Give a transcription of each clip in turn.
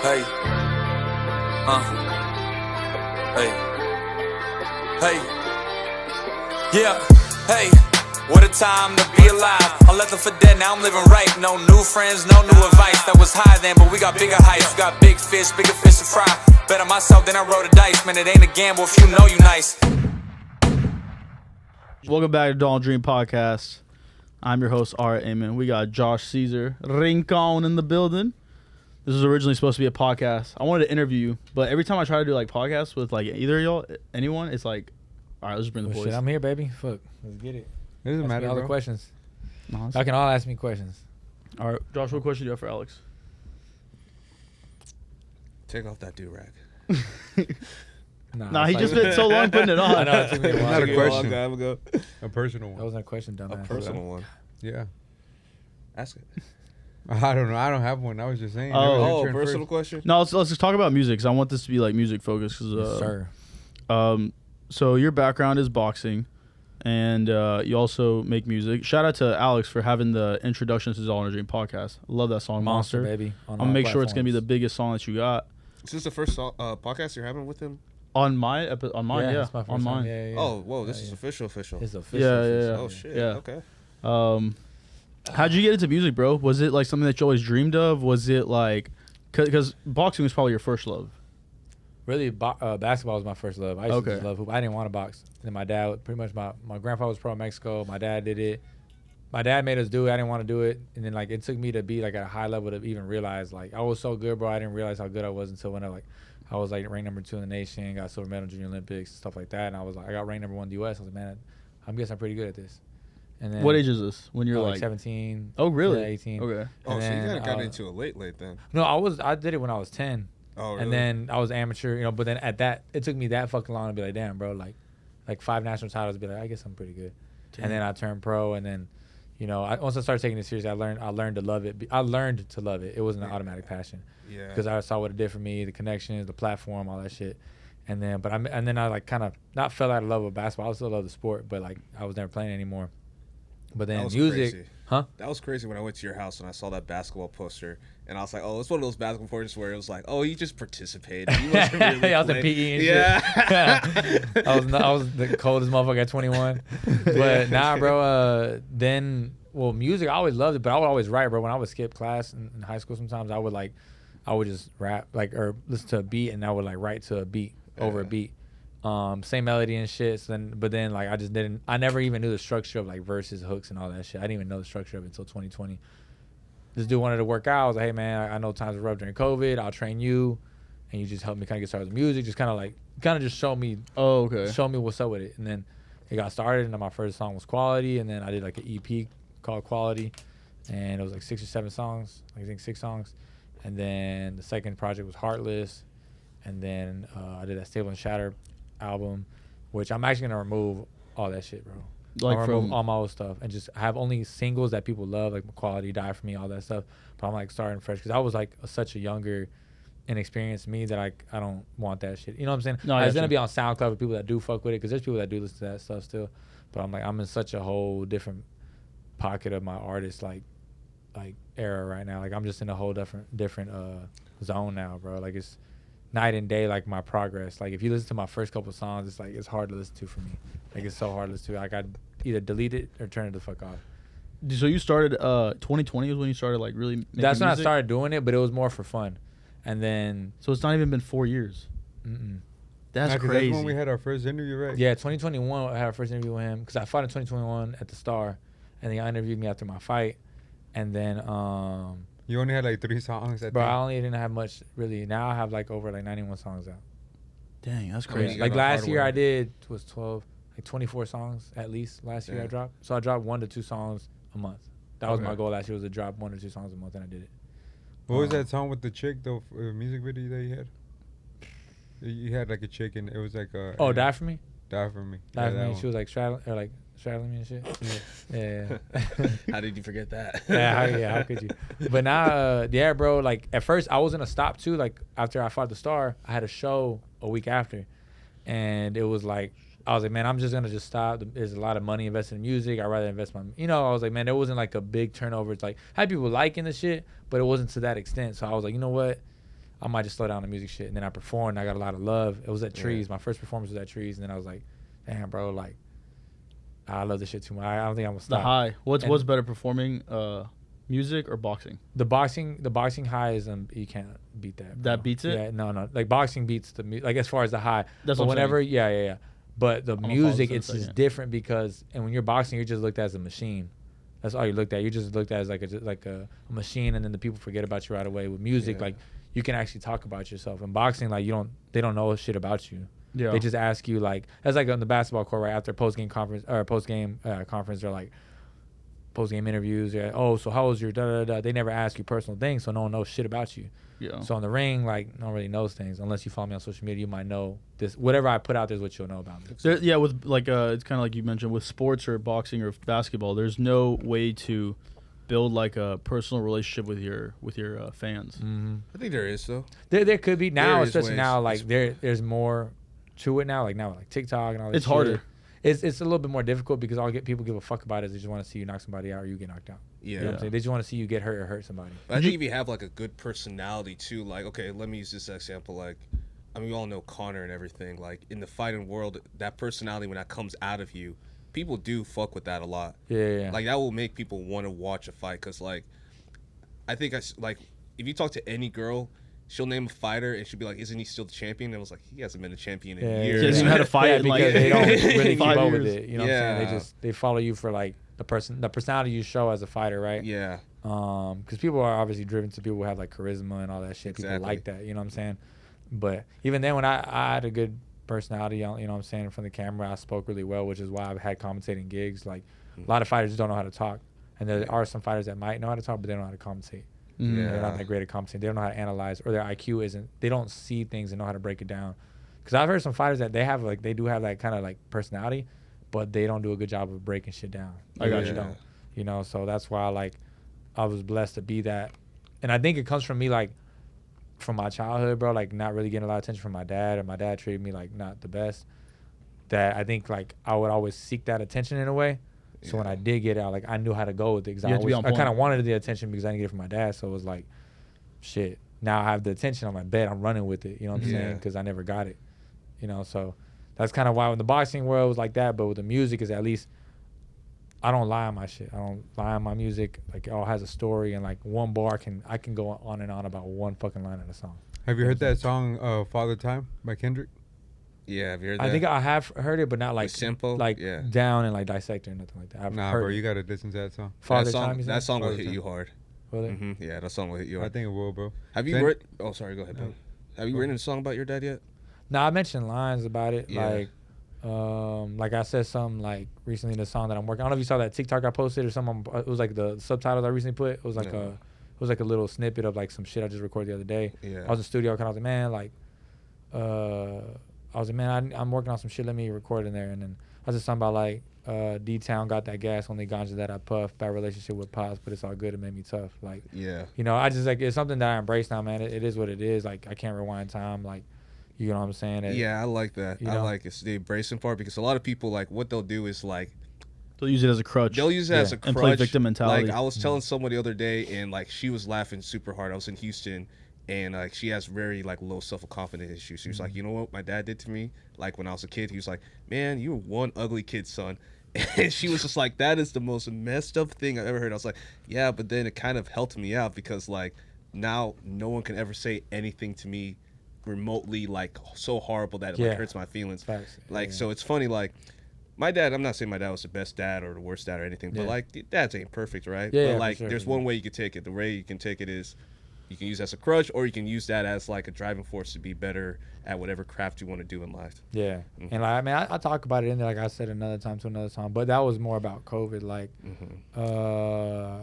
Hey. Hey. Hey. Yeah. Hey. What a time to be alive. I left them for dead, now I'm living right. No new friends, no new advice. That was high then, but we got bigger heights. We got bigger fish to fry. Bet on myself, then I roll the dice. Man, it ain't a gamble if you know you nice. Welcome back to Dawn Dream Podcast. I'm your host, Art Amen. We got Josh Caesar, Rincon in the building. This was originally supposed to be a podcast. I wanted to interview you, but every time I try to do like podcasts with like either of y'all, anyone, it's like, all right, let's just bring the boys. Shit, I'm here, baby. Fuck, let's get it. It doesn't matter, all bro. the questions. No, Y'all can all ask me questions. all right, Josh, what question do you have for Alex? Take off that do-rag. Nah, he just been so long putting it on. I know, it took me a while. Not a to question. get A personal That one. wasn't a question, dumbass. A personal one. Yeah. Ask it. I don't know. I don't have one. I was just saying. Oh, personal question? No, let's just talk about music because I want this to be like music focused. Yes, sir. So your background is boxing, and you also make music. Shout out to Alex for having the introduction to Dawn Dream podcast. Love that song, Monster. Baby. I'm gonna make sure it's gonna be the biggest song that you got. Is this the first podcast you're having with him? On mine, yeah, it's my first on time. mine. Yeah. Oh, whoa, this is official. It's official. Yeah. Oh, shit. Yeah. Okay. How'd you get into music, bro? Was it like something that you always dreamed of? Was it like, because boxing was probably your first love? Really, basketball was my first love. I used to just love hoop. I didn't want to box. And then my dad, pretty much my grandpa was pro in Mexico. My dad did it. My dad made us do it. I didn't want to do it. And then like it took me to be like at a high level to even realize like I was so good, bro. I didn't realize how good I was until when I was like ranked number 2 in the nation, got silver medal in Junior Olympics, stuff like that. And I was like, I got ranked number 1 in the U.S. I was like, man, I guess I'm pretty good at this. And then What age is this? When you're like 17. Oh, really? Yeah, 18. Okay. Oh, And so you then, kind of got into it late then. No, I did it when I was 10. Oh, really? And then I was amateur, but then at that, it took me that fucking long to be like, damn, bro, like 5 national titles to be like, I guess I'm pretty good. Damn. And then I turned pro, and then, once I started taking it seriously, I learned to love it. I learned to love it. It wasn't an automatic passion. Yeah. Because I saw what it did for me, the connections, the platform, all that shit. And then, I like kind of not fell out of love with basketball. I still love the sport, but like I was never playing anymore. But then music, crazy. Huh? That was crazy when I went to your house and I saw that basketball poster, and I was like, "Oh, it's one of those basketball posters where it was like, oh, you just participated. You wasn't really I was in PE and shit. I was the coldest motherfucker at 21. But nah, bro. Then music, I always loved it, but I would always write, bro. When I would skip class in high school, sometimes I would just rap or listen to a beat, and I would like write to a beat over a beat. Same melody and shit. So then like I never even knew the structure of like verses, hooks, and all that shit. I didn't even know the structure of it until 2020. This dude wanted to work out. I was like, hey man, I know times are rough during COVID. I'll train you, and you just help me kind of get started with music. Just kind of just show me. Oh, okay. Show me what's up with it, and then it got started. And then my first song was Quality, and then I did like an EP called Quality, and it was like 6 or 7 songs. I think 6 songs, and then the second project was Heartless, and then I did that Stable and Shatter album, which I'm actually gonna remove all that shit, bro. Like I'll from remove all my old stuff and just have only singles that people love, like Quality, Die For Me, all that stuff. But I'm like starting fresh because I was like such a younger, inexperienced me that I don't want that shit. You know what I'm saying? No, it's gonna be on SoundCloud for people that do fuck with it because there's people that do listen to that stuff still. But I'm in such a whole different pocket of my artist like era right now. Like I'm just in a whole different zone now, bro. Like it's night and day, like my progress. Like if you listen to my first couple songs, it's like it's hard to listen to for me. Like it's so hard to listen to. Like I'd either delete it or turn it the fuck off. So you started 2020 was when you started like really making That's when music? I started doing it, but it was more for fun. And then So it's not even been 4 years. That's crazy. That's when we had our first interview, right? yeah, 2021 I had our first interview with him because I fought in 2021 at the Star, and then he interviewed me after my fight, and then You only had like 3 songs. bro, I only didn't have much really. Now I have like over like 91 songs out. Dang, that's I mean, crazy. you Like got last year hardware. I did was 24 songs at least last year. Yeah. I dropped. So I dropped 1 to 2 songs a month. That was Okay. my goal last year, was to drop 1 or 2 songs a month, and I did it. What was that song with the chick, the music video that you had? You had like a chick, and it was like a... Oh, Die For Me? Die For Me. Die Yeah, For that Me. one. She was like straddling me and shit. Yeah. How did you forget that? How could you? But now, yeah, bro, like at first I was gonna stop too. Like after I fought the Star, I had a show a week after, and it was like, I was like, man, I'm just gonna stop. There's a lot of money invested in music. I'd rather invest my, I was like, man, there wasn't like a big turnover. It's like, I had people liking the shit, but it wasn't to that extent. So I was like, you know what? I might just slow down the music shit. And then I performed. I got a lot of love. It was at Trees. My first performance was at Trees. And then I was like, damn, bro, like, I love this shit too much. I don't think I'm gonna stop. The high. What's better, performing music or boxing? The boxing high is you can't beat that. Bro. That beats it? Yeah, no. Like boxing beats the like as far as the high. That's but what I'm whenever saying. yeah. But the follow music, this it's in a just second. different because and when you're boxing, you're just looked at as a machine. That's all you looked at. You just looked at as like a machine, and then the people forget about you right away. With music, like you can actually talk about yourself. In boxing, like they don't know shit about you. Yeah. They just ask you like that's like on the basketball court right after post game conference or post game conference or like post game interviews. Oh, so how was your da da da? They never ask you personal things, so no one knows shit about you. Yeah. So in the ring, like no one really knows things unless you follow me on social media. You might know this. Whatever I put out there is what you'll know about me. Yeah, with like it's kind of like you mentioned with sports or boxing or basketball. There's no way to build like a personal relationship with your fans. Mm-hmm. I think there is though. There could be now, There is especially ways. now. Like there's more to it now. Like now, like TikTok and all this. It's shit. harder. It's a little bit more difficult because people give a fuck about it. They just want to see you knock somebody out or you get knocked out. Yeah. You know what I'm saying? They just want to see you get hurt or hurt somebody. But I think if you have like a good personality too, like okay, let me use this example. Like, I mean, we all know Connor and everything. Like in the fighting world, that personality when that comes out of you, people do fuck with that a lot. Yeah. Like that will make people want to watch a fight because like, I think like if you talk to any girl. She'll name a fighter and she'll be like, "Isn't he still the champion?" And I was like, "He hasn't been a champion in years." He hasn't had a fight in like because they don't really keep 5 up with years. it. You know what I'm saying? Yeah. They follow you for like the personality you show as a fighter, right? Yeah. Because people are obviously driven to people who have like charisma and all that shit. People Exactly. like that, you know what I'm saying? But even then, when I had a good personality, you know what I'm saying, in front of the camera, I spoke really well, which is why I've had commentating gigs. Like a lot of fighters don't know how to talk, and there are some fighters that might know how to talk, but they don't know how to commentate. Mm-hmm. They're not that great at commentating. They don't know how to analyze, or their IQ isn't. They don't see things and know how to break it down. Because I've heard some fighters that they do have that kind of like personality, but they don't do a good job of breaking shit down. I got They you. don't. You know, so that's why like I was blessed to be that, and I think it comes from me like from my childhood, bro. Like not really getting a lot of attention from my dad, and my dad treated me like not the best. That I think like I would always seek that attention in a way. So when I did get out, like I knew how to go with it. Because You had to be on I kind point. of wanted the attention because I didn't get it from my dad. So it was like, shit. Now I have the attention on my bed. I'm running with it. You know what I'm saying? Because I never got it. You know, so that's kind of why in the boxing world was like that. But with the music is at least I don't lie on my shit. I don't lie on my music. Like it all has a story and like one bar I can go on and on about one fucking line in a song. Have you heard that song "Father Time" by Kendrick? Yeah. Have you heard that? I think I have heard it, but not like simple? like Yeah. down and like dissect or nothing like that. I've Nah, heard bro, it. you gotta listen to that song. Father Time. that song will Father hit Time. you hard. Will it? Mm-hmm. Yeah, that song will hit you I hard. think it will, bro. Have you Then- written? Oh, sorry. Go ahead, Ben. Have you written a song about your dad yet? No, I mentioned lines about it. Yeah. Like I said something like recently in the song that I'm working. I don't know if you saw that TikTok I posted or something. It was like the subtitles I recently put. It was like No. it was like a little snippet of like some shit I just recorded the other day. Yeah. I was in the studio, kind of like, man, like, I was like, man, I'm working on some shit. Let me record in there. And then I was just talking about like, D-Town got that gas, only ganja that I puff. Bad relationship with Pops, but it's all good. It made me tough. Like, Yeah. you know, I just like it's something that I embrace now, man. It is what it is. Like I can't rewind time. Like, you know what I'm saying? Yeah, I like that. You I know? like it's the embracing part because a lot of people like what they'll do is like They'll use it as a crutch. they'll use it as a And crutch play victim mentality. Like I was telling someone the other day and like she was laughing super hard. I was in Houston and like she has very like low self-confidence issues. She was like, you know what my dad did to me? Like when I was a kid, he was like, man, you were one ugly kid, son. And she was just like, that is the most messed up thing I've ever heard. I was like, yeah, but then it kind of helped me out because like now no one can ever say anything to me remotely like so horrible that it like hurts my feelings. Facts. Like Yeah. so it's funny like my dad, I'm not saying my dad was the best dad or the worst dad or anything, but Yeah. like dads ain't perfect, right? Yeah, but for like sure, there's for one sure. way you can take it. The way you can take it is you can use that as a crutch or you can use that as like a driving force to be better at whatever craft you want to do in life. Yeah, Mhm. and like I mean, I talk about it in there, like I said another time to another time, but that was more about COVID. Like,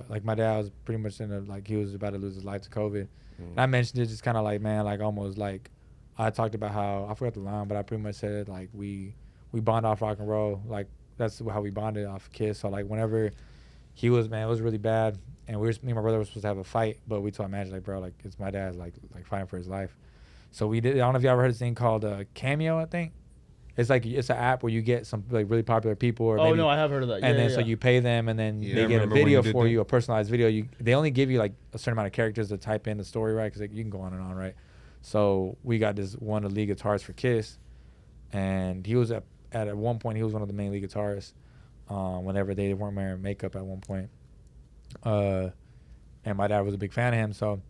like my dad was pretty much in a like he was about to lose his life to COVID, and I mentioned it just kind of like man, like almost like I talked about how I forgot the line, but I pretty much said like we bond off rock and roll, like that's how we bonded off Kiss. So like whenever he was man, it was really bad, and me and my brother were supposed to have a fight, but we told Magic like bro, like it's my dad like fighting for his life. So we did. I don't know if you ever heard this thing called Cameo. I think it's like it's an app where you get some like really popular people. Or Oh maybe, no, I have heard of that. and Yeah, then yeah, so yeah. you pay them, and then Yeah, I they get a remember when video you did for that. you, a personalized video. They only give you like a certain amount of characters to type in the story, right? Because like, you can go on and on, right? So we got this one of the lead guitarists for Kiss, and he was at one point he was one of the main lead guitarists. Whenever they weren't wearing makeup at one point, and my dad was a big fan of him. So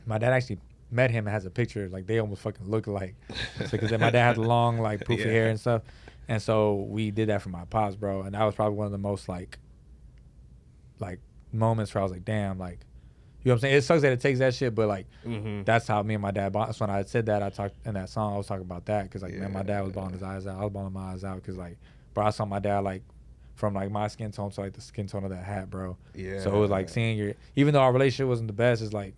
my dad actually met him and has a picture. Like they almost fucking look alike. Because my dad had long like poofy hair and stuff. And so we did that for my pops, bro. And that was probably one of the most like moments where I was like, damn, like, you know what I'm saying? It sucks that it takes that shit, but like, that's how me and my dad bond. So when I said that, I talked in that song, I was talking about that. Because like, man, my dad was bawling his eyes out. I was bawling my eyes out. Because like, bro, I saw my dad like, from like my skin tone to like the skin tone of that hat, bro. Yeah. So it was like seeing even though our relationship wasn't the best, it's like,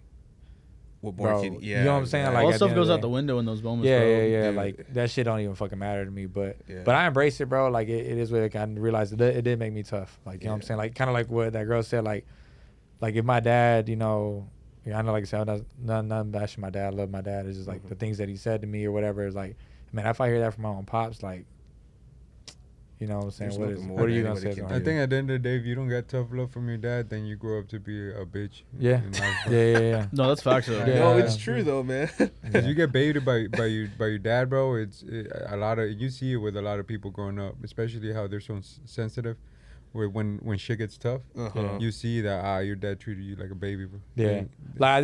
what more bro, can, you know what I'm saying? Yeah. Like All stuff goes out the window in those moments, yeah, bro. Yeah. Like that shit don't even fucking matter to me. But I embrace it, bro. Like it is what I realized it did make me tough. Like, you know what I'm saying? Like kind of like what that girl said, like if my dad, you know, I know, like I said, nothing bashing my dad. I love my dad. It's just like the things that he said to me or whatever is like, man, if I hear that from my own pops, like, you know what I'm saying? What are you going to say? I think at the end of the day, if you don't get tough love from your dad, then you grow up to be a bitch. Yeah. Yeah. No, that's facts, though. No, it's true, though, man. Because you get babied by your dad, bro. A lot of, you see it with a lot of people growing up, especially how they're so sensitive. Where when shit gets tough, you see that your dad treated you like a baby, bro. Yeah. Like I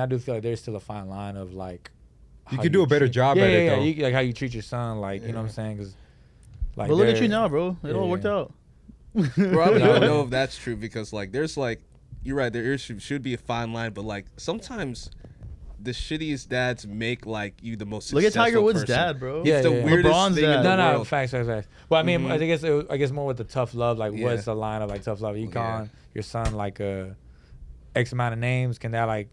do feel like there's still a fine line of like, you could do a better job at it, though. Yeah, like how you treat your son, like, you know what I'm saying? 'Cause, like, but look at you now, bro. It all worked out. Bro, I don't know if that's true because, like, there's, like, you're right, there should be a fine line, but, like, sometimes the shittiest dads make, like, you the most successful Look at Tiger Woods' person. dad, bro. It's the weirdest LeBron's thing in dad. the No, world. facts. Well, I mean, I guess more with the tough love, like, what's the line of, like, tough love? You calling your son, like, X amount of names, can that, like,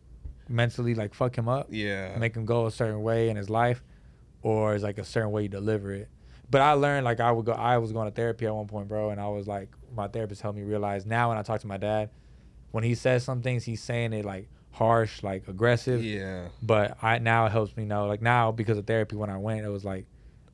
mentally, like, fuck him up? Yeah. Make him go a certain way in his life? Or is, like, a certain way you deliver it? But I learned, like, I was going to therapy at one point, bro, and I was like, my therapist helped me realize now when I talk to my dad, when he says some things, he's saying it like harsh, like aggressive. Yeah. But now it helps me know, like now because of therapy, when I went, it was like,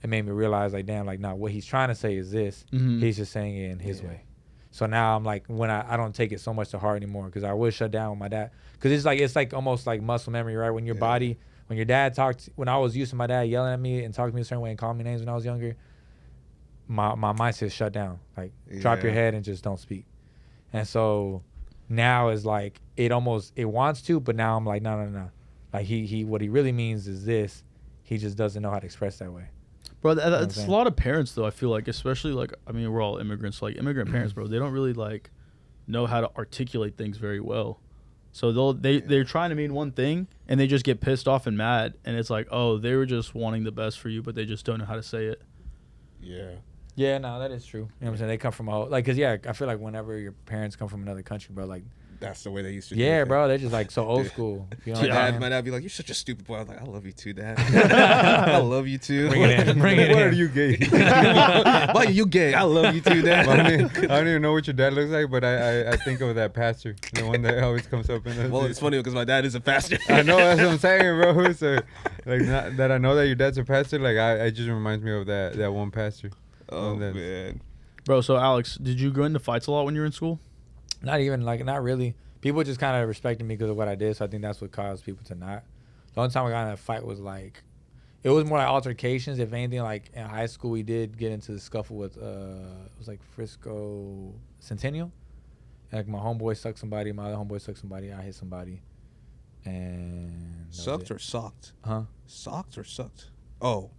it made me realize, like, damn, like, no, what he's trying to say is this. He's just saying it in his way. So now I'm like, when I don't take it so much to heart anymore, because I would shut down with my dad, because it's like almost like muscle memory, right? When your body, when your dad talked, when I was used to my dad yelling at me and talking to me a certain way and calling me names when I was younger, my mindset shut down. Like, drop your head and just don't speak. And so now is like, it wants to, but now I'm like, no. Like, he what he really means is this. He just doesn't know how to express that way. Bro, that's a lot of parents, though, I feel like, especially, like, I mean, we're all immigrants. Like, immigrant parents, bro, they don't really, like, know how to articulate things very well. So they're trying to mean one thing, and they just get pissed off and mad. And it's like, oh, they were just wanting the best for you, but they just don't know how to say it. Yeah. Yeah, no, that is true. You know what I'm saying? They come from like, cause I feel like whenever your parents come from another country, bro, like, that's the way they used to do yeah, it. bro, they're just like so old school. You know, my dad be like, "You're such a stupid boy." I was like, "I love you too, Dad. I love you too." Bring it in. Bring it in. Why are you gay? Why are you gay? I love you too, Dad. I don't even know what your dad looks like, but I think of that pastor, the one that always comes up in the. Well, it's funny because my dad is a pastor. I know, that's what I'm saying, bro. So, like, not that I know that your dad's a pastor, like, I just reminds me of that one pastor. Oh, man. Bro, so Alex, did you go into fights a lot when you were in school? Not even, like, not really. People just kind of respected me because of what I did, so I think that's what caused people to not. The only time I got in a fight was, like, it was more like altercations. If anything, like, in high school, we did get into the scuffle with, it was, like, Frisco Centennial. And, like, my homeboy sucked somebody, my other homeboy sucked somebody, I hit somebody. And Sucked or socked? Huh? Socked or sucked? Oh.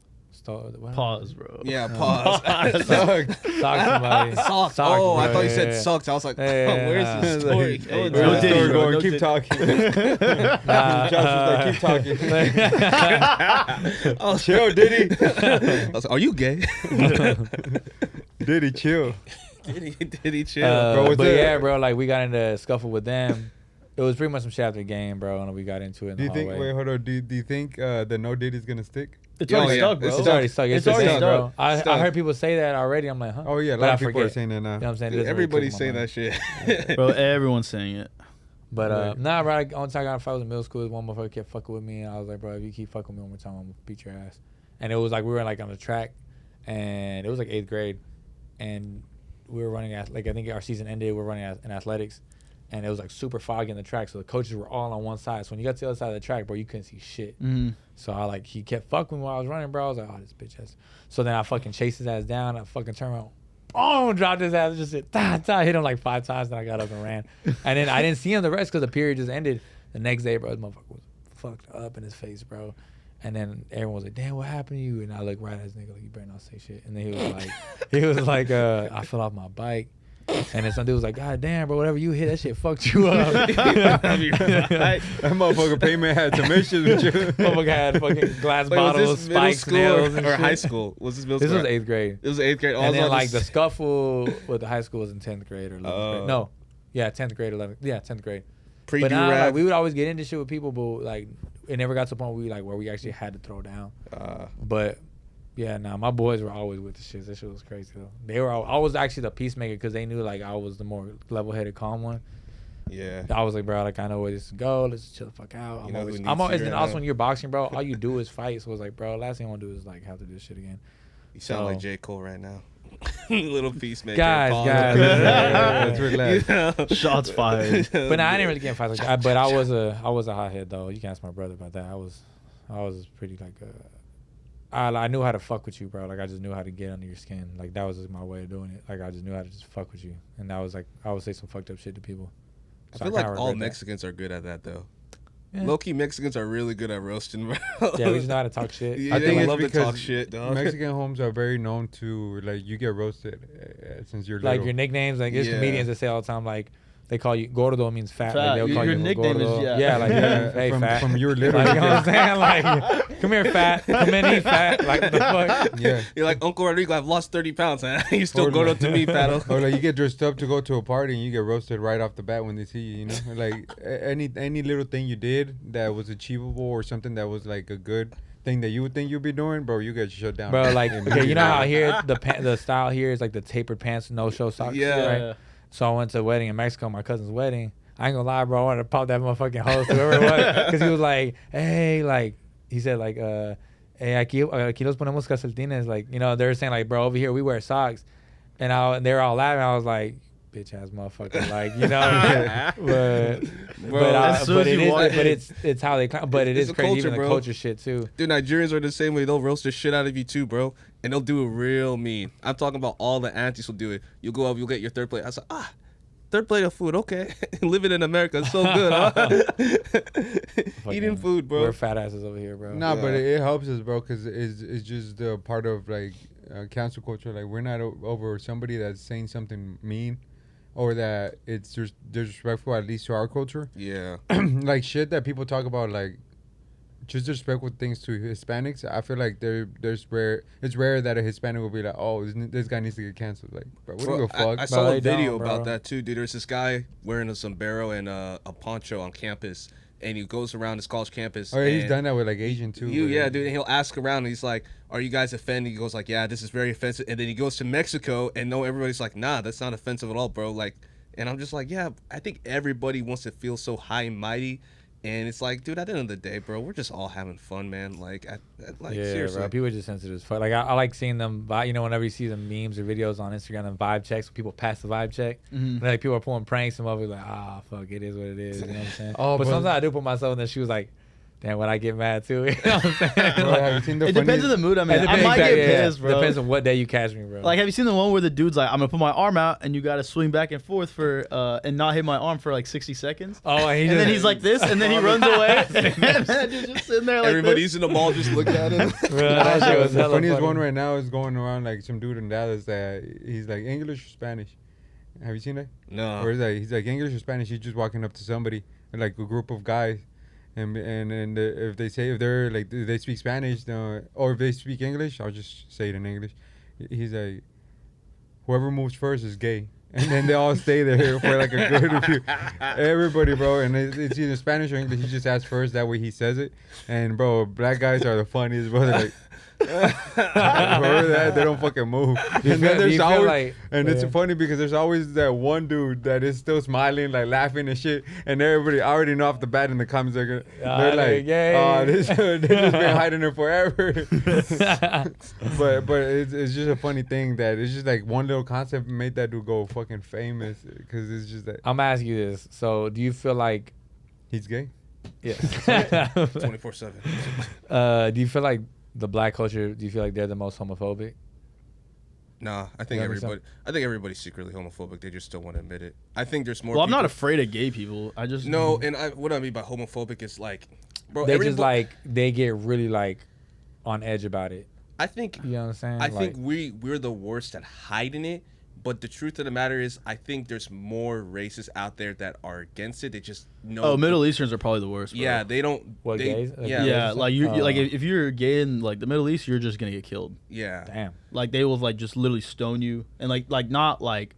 Pause, bro. Yeah, pause. Sock somebody. Socked. Socked, Oh, I bro, thought you yeah, said yeah. sucked. I was like, Yeah, where's nah. the story? Hey, Where's no the diddy, story bro, going? no Keep diddy. talking. Josh was like, keep talking. Oh, Chill, Diddy. I was like, are you gay? Diddy, chill. Diddy chill. Bro, what's but that? yeah, bro, like, we got into a scuffle with them. It was pretty much some shit after the game, bro, and we got into it in Do you the think? hallway. Wait, hold on. Do you think the no Diddy's gonna stick? It's Yeah, already yeah. stuck, bro. It's already stuck. It's the already same, stuck. bro. I Stuck. heard people say that already. I'm like, huh? Oh yeah, a But lot I of people are forget. saying that now. You know what I'm saying? It Dude, doesn't really everybody's click in my saying mind. that shit. Bro, everyone's saying it. But nah, bro. Only time I got in a fight was in middle school. One motherfucker kept fucking with me, and I was like, bro, if you keep fucking with me one more time, I'm gonna beat your ass. And it was like we were like on the track, and it was like 8th grade, and we were running like I think our season ended. We were running in athletics, and it was like super foggy in the track, so the coaches were all on one side. So when you got to the other side of the track, bro, you couldn't see shit. So I like he kept fucking me while I was running, bro. I was like, oh, this bitch ass. So then I fucking chased his ass down. I fucking turned around, boom, dropped his ass, just said, hit him like 5 times. Then I got up and ran. And then I didn't see him the rest because the period just ended. The next day, bro, this motherfucker was fucked up in his face, bro. And then everyone was like, damn, what happened to you? And I looked right at his nigga like, you better not say shit. And then he was like, I fell off my bike. And then some dude was like, God damn, bro, whatever you hit, that shit fucked you up. That motherfucker payment had some issues with you. Motherfucker had fucking glass Wait, bottles, was this middle spikes, school nails, and or shit. high school? Was this middle This school? was 8th grade. It was 8th grade. And then like the scuffle with the high school was in 10th grade or 11th grade. No. Yeah, 10th grade, 11th. Yeah, 10th grade. But now, like, we would always get into shit with people, but like it never got to the point where we actually had to throw down. But yeah, my boys were always with the shit. That shit was crazy though. I was actually the peacemaker because they knew like I was the more level-headed, calm one. Yeah. I was like, bro, like I know where this is go. Let's chill the fuck out. You know who needs I'm always. you And right also now? when you're boxing, bro, all you do is fight. So it's like, bro, last thing I want to do is like have to do this shit again. You sound like J. Cole right now. Little peacemaker. Guys. Let's relax. Shots fired. But nah, I didn't really get in fights like that. But I was a hothead though. You can ask my brother about that. I was pretty like I knew how to fuck with you, bro. Like I just knew how to get under your skin. Like that was just my way of doing it. Like I just knew how to just fuck with you, and that was like I would say some fucked up shit to people. I So feel kinda like all regret that. Mexicans are good at that though. Yeah. Low-key Mexicans are really good at roasting, bro. Yeah, we just know how to talk shit. Yeah, I think they it's love to because talk shit, dog. Mexican homes are very known to like you get roasted since you're Like little. your nicknames, like there's Yeah. comedians that say all the time, like they call you gordo means fat. Fat. Like, they'll call Your you nickname is- gordo. yeah. like hey fat. from your little. Like, you know what I'm saying? Like, come here, fat. Come in, eat fat. Like, what the fuck? Yeah. You're like, Uncle Rodrigo, I've lost 30 pounds. Huh? You still Or going like- up to me, Paddle. Or like you get dressed up to go to a party and you get roasted right off the bat when they see you. You know, like any little thing you did that was achievable or something that was like a good thing that you would think you'd be doing, bro, you get shut down. Bro, like, okay, you know how here the style here is like the tapered pants, no show socks. Yeah. Right? So I went to a wedding in Mexico, my cousin's wedding. I ain't gonna lie, bro. I wanted to pop that motherfucking host, whoever it was, because he was like, hey, like, he said, like, hey, aquí los ponemos calcetines. Like, you know, they were saying, like, bro, over here we wear socks. And they were all laughing. I was like, bitch ass motherfucker. Like, you know, but it's how they, but it It's is a crazy, culture, even the bro. culture shit, too. Dude, Nigerians are the same way. They'll roast the shit out of you too, bro. And they'll do it real mean. I'm talking about all the aunties will do it. You'll go up, you'll get your third plate. I was like, third plate of food, okay. Living in America is so good, huh? Eating food, bro. We're fat asses over here, bro. Nah, but Yeah. it helps us, bro, because it's just a part of like cancel culture. Like we're not over somebody that's saying something mean, or that it's just disrespectful, at least to our culture. Yeah. Like shit that people talk about, like just disrespectful things to Hispanics. I feel like it's rare that a Hispanic will be like, oh, this guy needs to get canceled. Like, bro, what do you Bro, go fuck? I saw Bro, a they video don't, about bro. that too, dude. There's this guy wearing a sombrero and a poncho on campus, and he goes around his college campus. Oh, yeah, he's and done that with like Asian too. Yeah, dude. And he'll ask around, and he's like, "Are you guys offended?" He goes like, "Yeah, this is very offensive." And then he goes to Mexico, and everybody's like, "Nah, that's not offensive at all, bro." Like, and I'm just like, yeah, I think everybody wants to feel so high and mighty. And it's like, dude, at the end of the day, bro, we're just all having fun, man. Like, Yeah, seriously. bro. People are just sensitive as fuck. Like I like seeing them. You know, whenever you see them memes or videos on Instagram, and vibe checks, when people pass the vibe check. Mhm. Like people are pulling pranks and motherfuckers like, fuck, it is what it is. You know what I'm saying? Oh, but but- sometimes I do put myself in there. She was like, damn, when I get mad too. You know what I'm saying? Bro, have you seen the It depends on the mood I'm in. I might get pissed, bro. Depends on what day you catch me, bro. Like, have you seen the one where the dude's like, I'm gonna put my arm out and you gotta swing back and forth for and not hit my arm for like 60 seconds? oh, And then he's like this, and then he runs away. And then dude's just sitting there like Everybody's in the mall just looking at him. Bro, that shit was The hella funniest funny. one right now is going around like some dude in Dallas that he's like English or Spanish. Have you seen that? No. Or he's like English or Spanish. He's just walking up to somebody, like a group of guys, and if they say if they're like they speak Spanish, or if they speak English, I'll just say it in English. He's like, whoever moves first is gay. And then they all stay there for like a good few. Everybody, bro. And it's either Spanish or English. He just asks first. That way he says it. And, bro, black guys are the funniest, bro. They're like, Whoever that, they don't fucking move. And then do you there's feel always, like- and it's yeah. funny because there's always that one dude that is still smiling, like laughing and shit. And everybody already know off the bat in the comments they're they're like, gay. oh, they just been hiding it forever. but it's just a funny thing that it's just like one little concept made that dude go fucking famous because it's just that I'm gonna ask you this. So, do you feel like he's gay. yes? 24/7. Do you feel like the black culture? Do you feel like they're the most homophobic? Nah, I think You understand? everybody's secretly homophobic. They just don't want to admit it. I think there's more. Well, I'm not people- afraid of gay people. I just No, and what I mean by homophobic is like, bro, They everybody- just like they get really like on edge about it. I think You know what I'm saying? I Like, think we're the worst at hiding it. But the truth of the matter is, I think there's more races out there that are against it. They just know. Oh, Middle Easterns are probably the worst. Bro. Yeah, they don't. What, they, gays? Like, Yeah, Yeah, like you like Oh. if you're gay in like the Middle East, you're just gonna get killed. yeah. damn. Like they will like just literally stone you, and like not like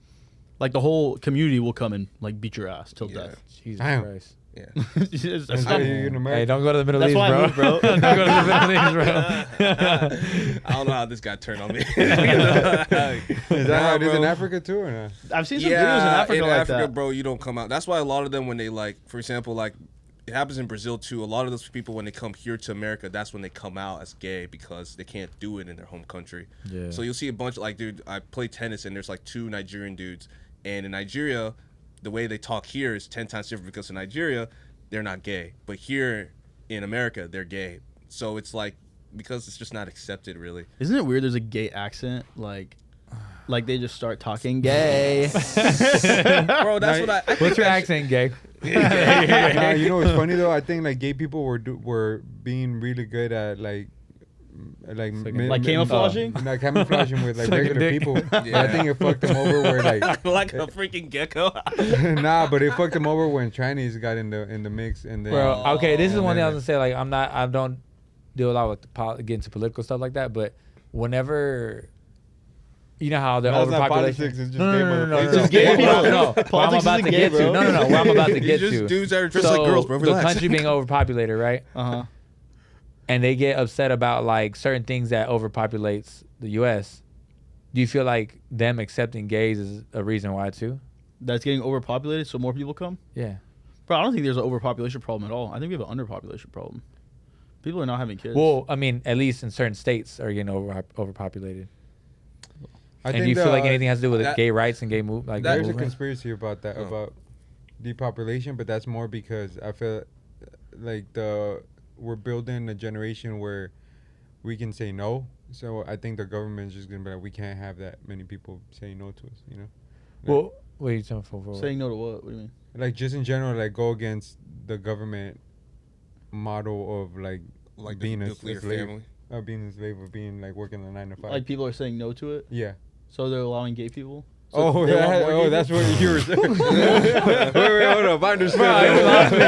the whole community will come and like beat your ass till Yeah. death. Jesus Damn. Christ. Yeah. It's That's not- how you in America. Hey, don't go to the Middle That's East, why I bro. moved, bro. Don't go to the Middle East, bro. I don't know how this got turned on me. Is that how it is in bro. Africa too, or not? I've seen some videos in Africa like that. bro, you don't come out. That's why a lot of them, when they like, for example, like it happens in Brazil too. A lot of those people, when they come here to America, that's when they come out as gay because they can't do it in their home country. Yeah. So you'll see a bunch of like, dude, I play tennis and there's like 2 Nigerian dudes, and in Nigeria, the way they talk here is 10 times different because in Nigeria, they're not gay, but here in America, they're gay. So it's like because it's just not accepted, really. Isn't it weird? There's a gay accent, like they just start talking gay. Bro, that's what I think What's your that's- accent, gay? Nah, you know what's funny though? I think like gay people were being really good at like camouflaging? Like camouflaging with like Sucking regular dick. people. Yeah. I think it fucked them over where like like a freaking gecko. nah, but it fucked them over when Chinese got in the mix and then Bro, okay, this is and one thing I then- was gonna say. Like, I don't deal a lot with get into political stuff like that. But whenever, you know how the That's not overpopulation. politics, it's just no, gay no, no, no, no, motherfuckers. no, It's just gay no, people. no, no. Where I'm Politics about isn't to gay, get bro. to. No, no, no. Where I'm about to get just to. dudes that are dressed like girls, bro. The Relax. country being overpopulated, right? Uh-huh. And they get upset about like certain things that overpopulates the U.S. Do you feel like them accepting gays is a reason why too? That's getting overpopulated, so more people come. Yeah. Bro, I don't think there's an overpopulation problem at all. I think we have an underpopulation problem. People are not having kids. Well, I mean, at least in certain states are getting overpopulated. I And do you feel like anything has to do with that- gay rights and gay move? Like that- There's a movement? conspiracy about that, Oh. about depopulation, but that's more because I feel like we're building a generation where we can say no. So I think the government is just gonna be like, we can't have that many people saying no to us, you know? Well, what are you talking for? saying no to what? What do you mean? Like just in general, like go against the government model of like Like the being a nuclear slave, family. being a slave, or being like working a 9 to 5. Like people are saying no to it, yeah. so they're allowing gay people. So Oh, they want more gay that's people? what you were saying. wait, hold up. I understood. Bro, I lost me.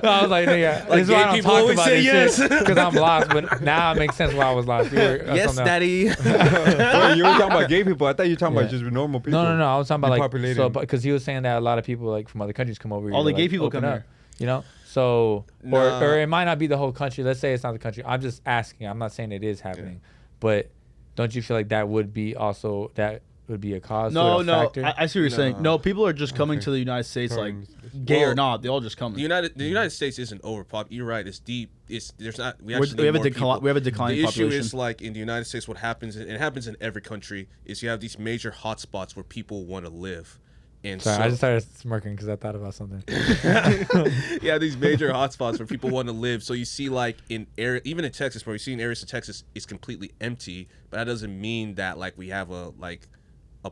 I was like, nigga, Like this is why gay I don't people talk always about say this yes. shit because I'm lost. But now it makes sense why I was lost. You were, Yes, daddy. Wait, you were talking about gay people. I thought you were talking about Yeah. just normal people. No. I was talking about like Depopulating. so because he was saying that a lot of people like from other countries come over. All here the to, gay like, people open come up, here. You know, so Nah. or it might not be the whole country. Let's say it's not the country. I'm just asking. I'm not saying it is happening, but don't you feel like that would be also that would be a cause? No, to it, a no. factor? I see what you're saying. No. No, people are just coming Okay. to the United States, like Totally. gay or Well, not. They all just come. The United States isn't overpop. You're right. It's deep. There's not. We actually We have a need more people. we have a declining The issue population. is like in the United States, what happens, and it happens in every country, is you have these major hotspots where people want to live. And Sorry, so, I just started smirking because I thought about something. yeah, these major hotspots where people want to live. So you see, like even in Texas, bro, you see in areas of Texas, it's completely empty. But that doesn't mean that like we have a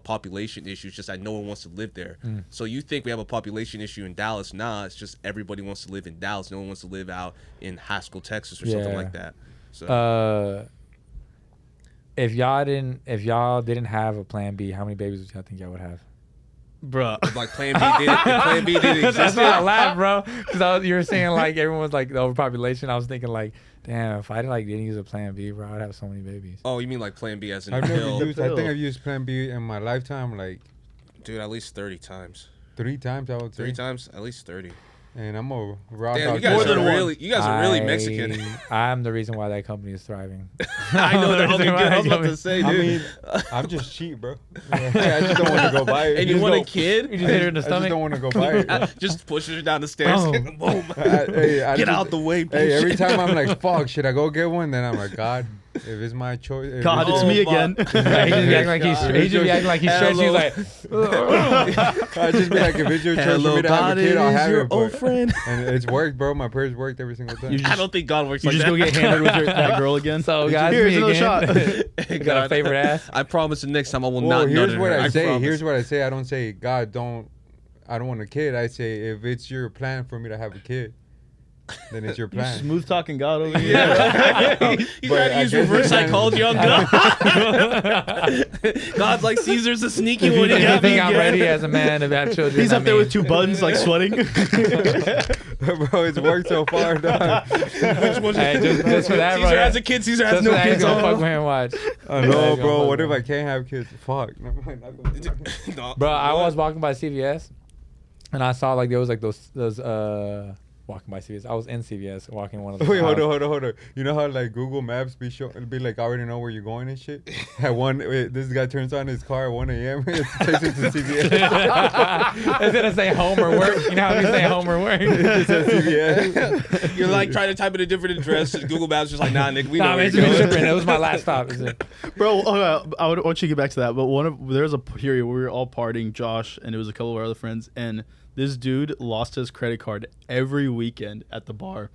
population issue. It's just that no one wants to live there. So you think we have a population issue in Dallas? Nah, it's just everybody wants to live in Dallas. No one wants to live out in Haskell, Texas, or something Yeah. like that. So If y'all didn't have a plan B, how many babies would y'all think y'all would have? Bruh. like Plan B didn't. If Plan B didn't That's exist. why I laughed, bro. Because you were saying like everyone was like the overpopulation. I was thinking like, damn, if I didn't use a plan B, bro, I'd have so many babies. Oh, you mean like Plan B as in I've a never pill? used. I think I've used Plan B in my lifetime like Dude, at least 30 times. 3 times. I would say. 3 times? At least 30. And I'm a rock Damn, out you guys More there. than one. you guys are really Mexican. I'm the reason why that company is thriving. I know they're helping. I was about to say, dude. I mean, I'm just cheap, bro. I just don't want to go buy it. And you want a kid? You just hit her in the I just stomach. don't want to go buy it. Just pushes her down the stairs. Oh. Boom. I Get just- out the way, bitch. Hey, every time I'm like, fuck, should I go get one? Then I'm like, God, if it's my choice. if God, it's- it's me my- again. He just be acting like he's God. he just be acting like he's stretching. He's like, I just be like, if it's your choice for Hello, me to have God a kid, I'll is have your it. old But, friend. and it's worked, bro. My prayers worked every single time. I don't think God works You like just that. go get hammered with that girl again. so guys, Here's me another again. shot. You got a favorite ass? I promise the next time I will Well, not nut here's in what her. I say. promise. Here's what I say. I don't say, God, I don't want a kid. I say, if it's your plan for me to have a kid, then it's your plan. Smooth talking God over here. Yeah. He's But trying to I use guess reverse it's not- psychology on God. God's like Caesar's a sneaky If one. you Yeah, think I'm ready as a man to have children, He's I up there mean, with 2 buttons, like sweating. Bro, it's worked so far, dog. Hey, just for that, Caesar bro. has a kid. Caesar has Just no for that, he's kids. gonna fuck with her and watch. I Yeah, know, he's bro. gonna What fuck if with I can't have kids? Fuck. Never mind. Not gonna- No. Bro, I was walking by CVS, and I saw like there was like those walking by CVS. I was in CVS walking one of the. Wait, hold on. You know how like Google Maps be like, I already know where you're going and shit. This guy turns on his car at 1 a.m. It takes it to CVS. It's gonna say home or work. You know how you say home or work? It says CVS. You're like trying to type in a different address. Google Maps just like, nah, nigga, we know Nah, where man, you're it's been going. tripping. It was my last stop. Bro, I want you to get back to that. But there's a period where we were all partying, Josh, and it was a couple of our other friends, and this dude lost his credit card every weekend at the bar,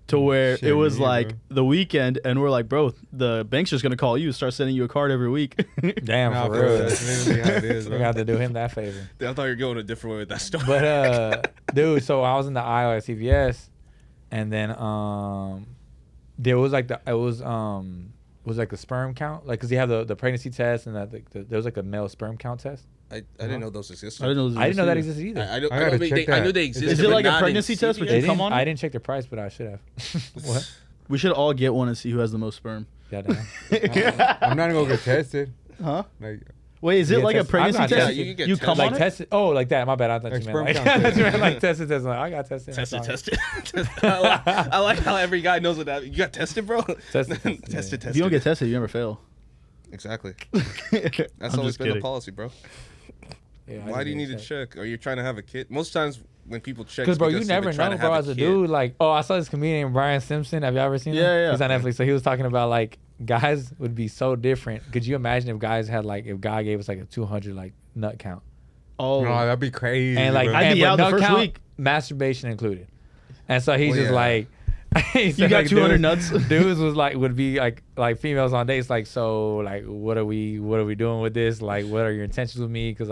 to where Shit, it was me, like bro. the weekend, and we're like, bro, the bank's just gonna call you, start sending you a card every week. Damn, Nah, for bro, real. that's literally how it is, We bro. got to do him that favor. I thought you were going a different way with that story. But dude, so I was in the aisle at CVS, and then there was like was like a sperm count, like because you have the pregnancy test and that there was like a male sperm count test. I didn't know those existed. I didn't know. I didn't know that existed either. I gotta check that. knew they existed. Is it but like a not in pregnancy test, but CVS? you come on? I didn't check the price, but I should have. What? We should all get one and see who has the most sperm. Yeah, damn. I'm not gonna go get tested. Huh? Like, Wait, is You it get like a tested. pregnancy I'm not test? tested. Yeah, you get You tested. come Like on it? tested. Oh, like that. My bad. I thought Like you meant sperm like, count I thought you test. meant like tested. Like I got tested. Tested. I like how every guy knows what that. You got tested, bro. Tested. tested. If you don't get tested, you never fail. Exactly. I'm That's always just been kidding. the policy, bro. Yeah, I Why do you didn't need get to check? Are you trying to have a kid? Most times when people check, Because, bro, you they've been never trying know, to bro, have as a kid. dude. Like, oh, I saw this comedian, Brian Simpson. Have you ever seen him? Yeah. He's on Netflix. So he was talking about, like, guys would be so different. Could you imagine if guys had, like, if God gave us, like, a 200, like, nut count? Oh, no, that'd be crazy. And, like, bro. I'd be but out the nut first count, week. masturbation included. And so he's Well, just yeah. like, he you said, got like, 200 nuts. dudes was like, would be like females on dates, like, so, like, what are we doing with this? Like, what are your intentions with me? Because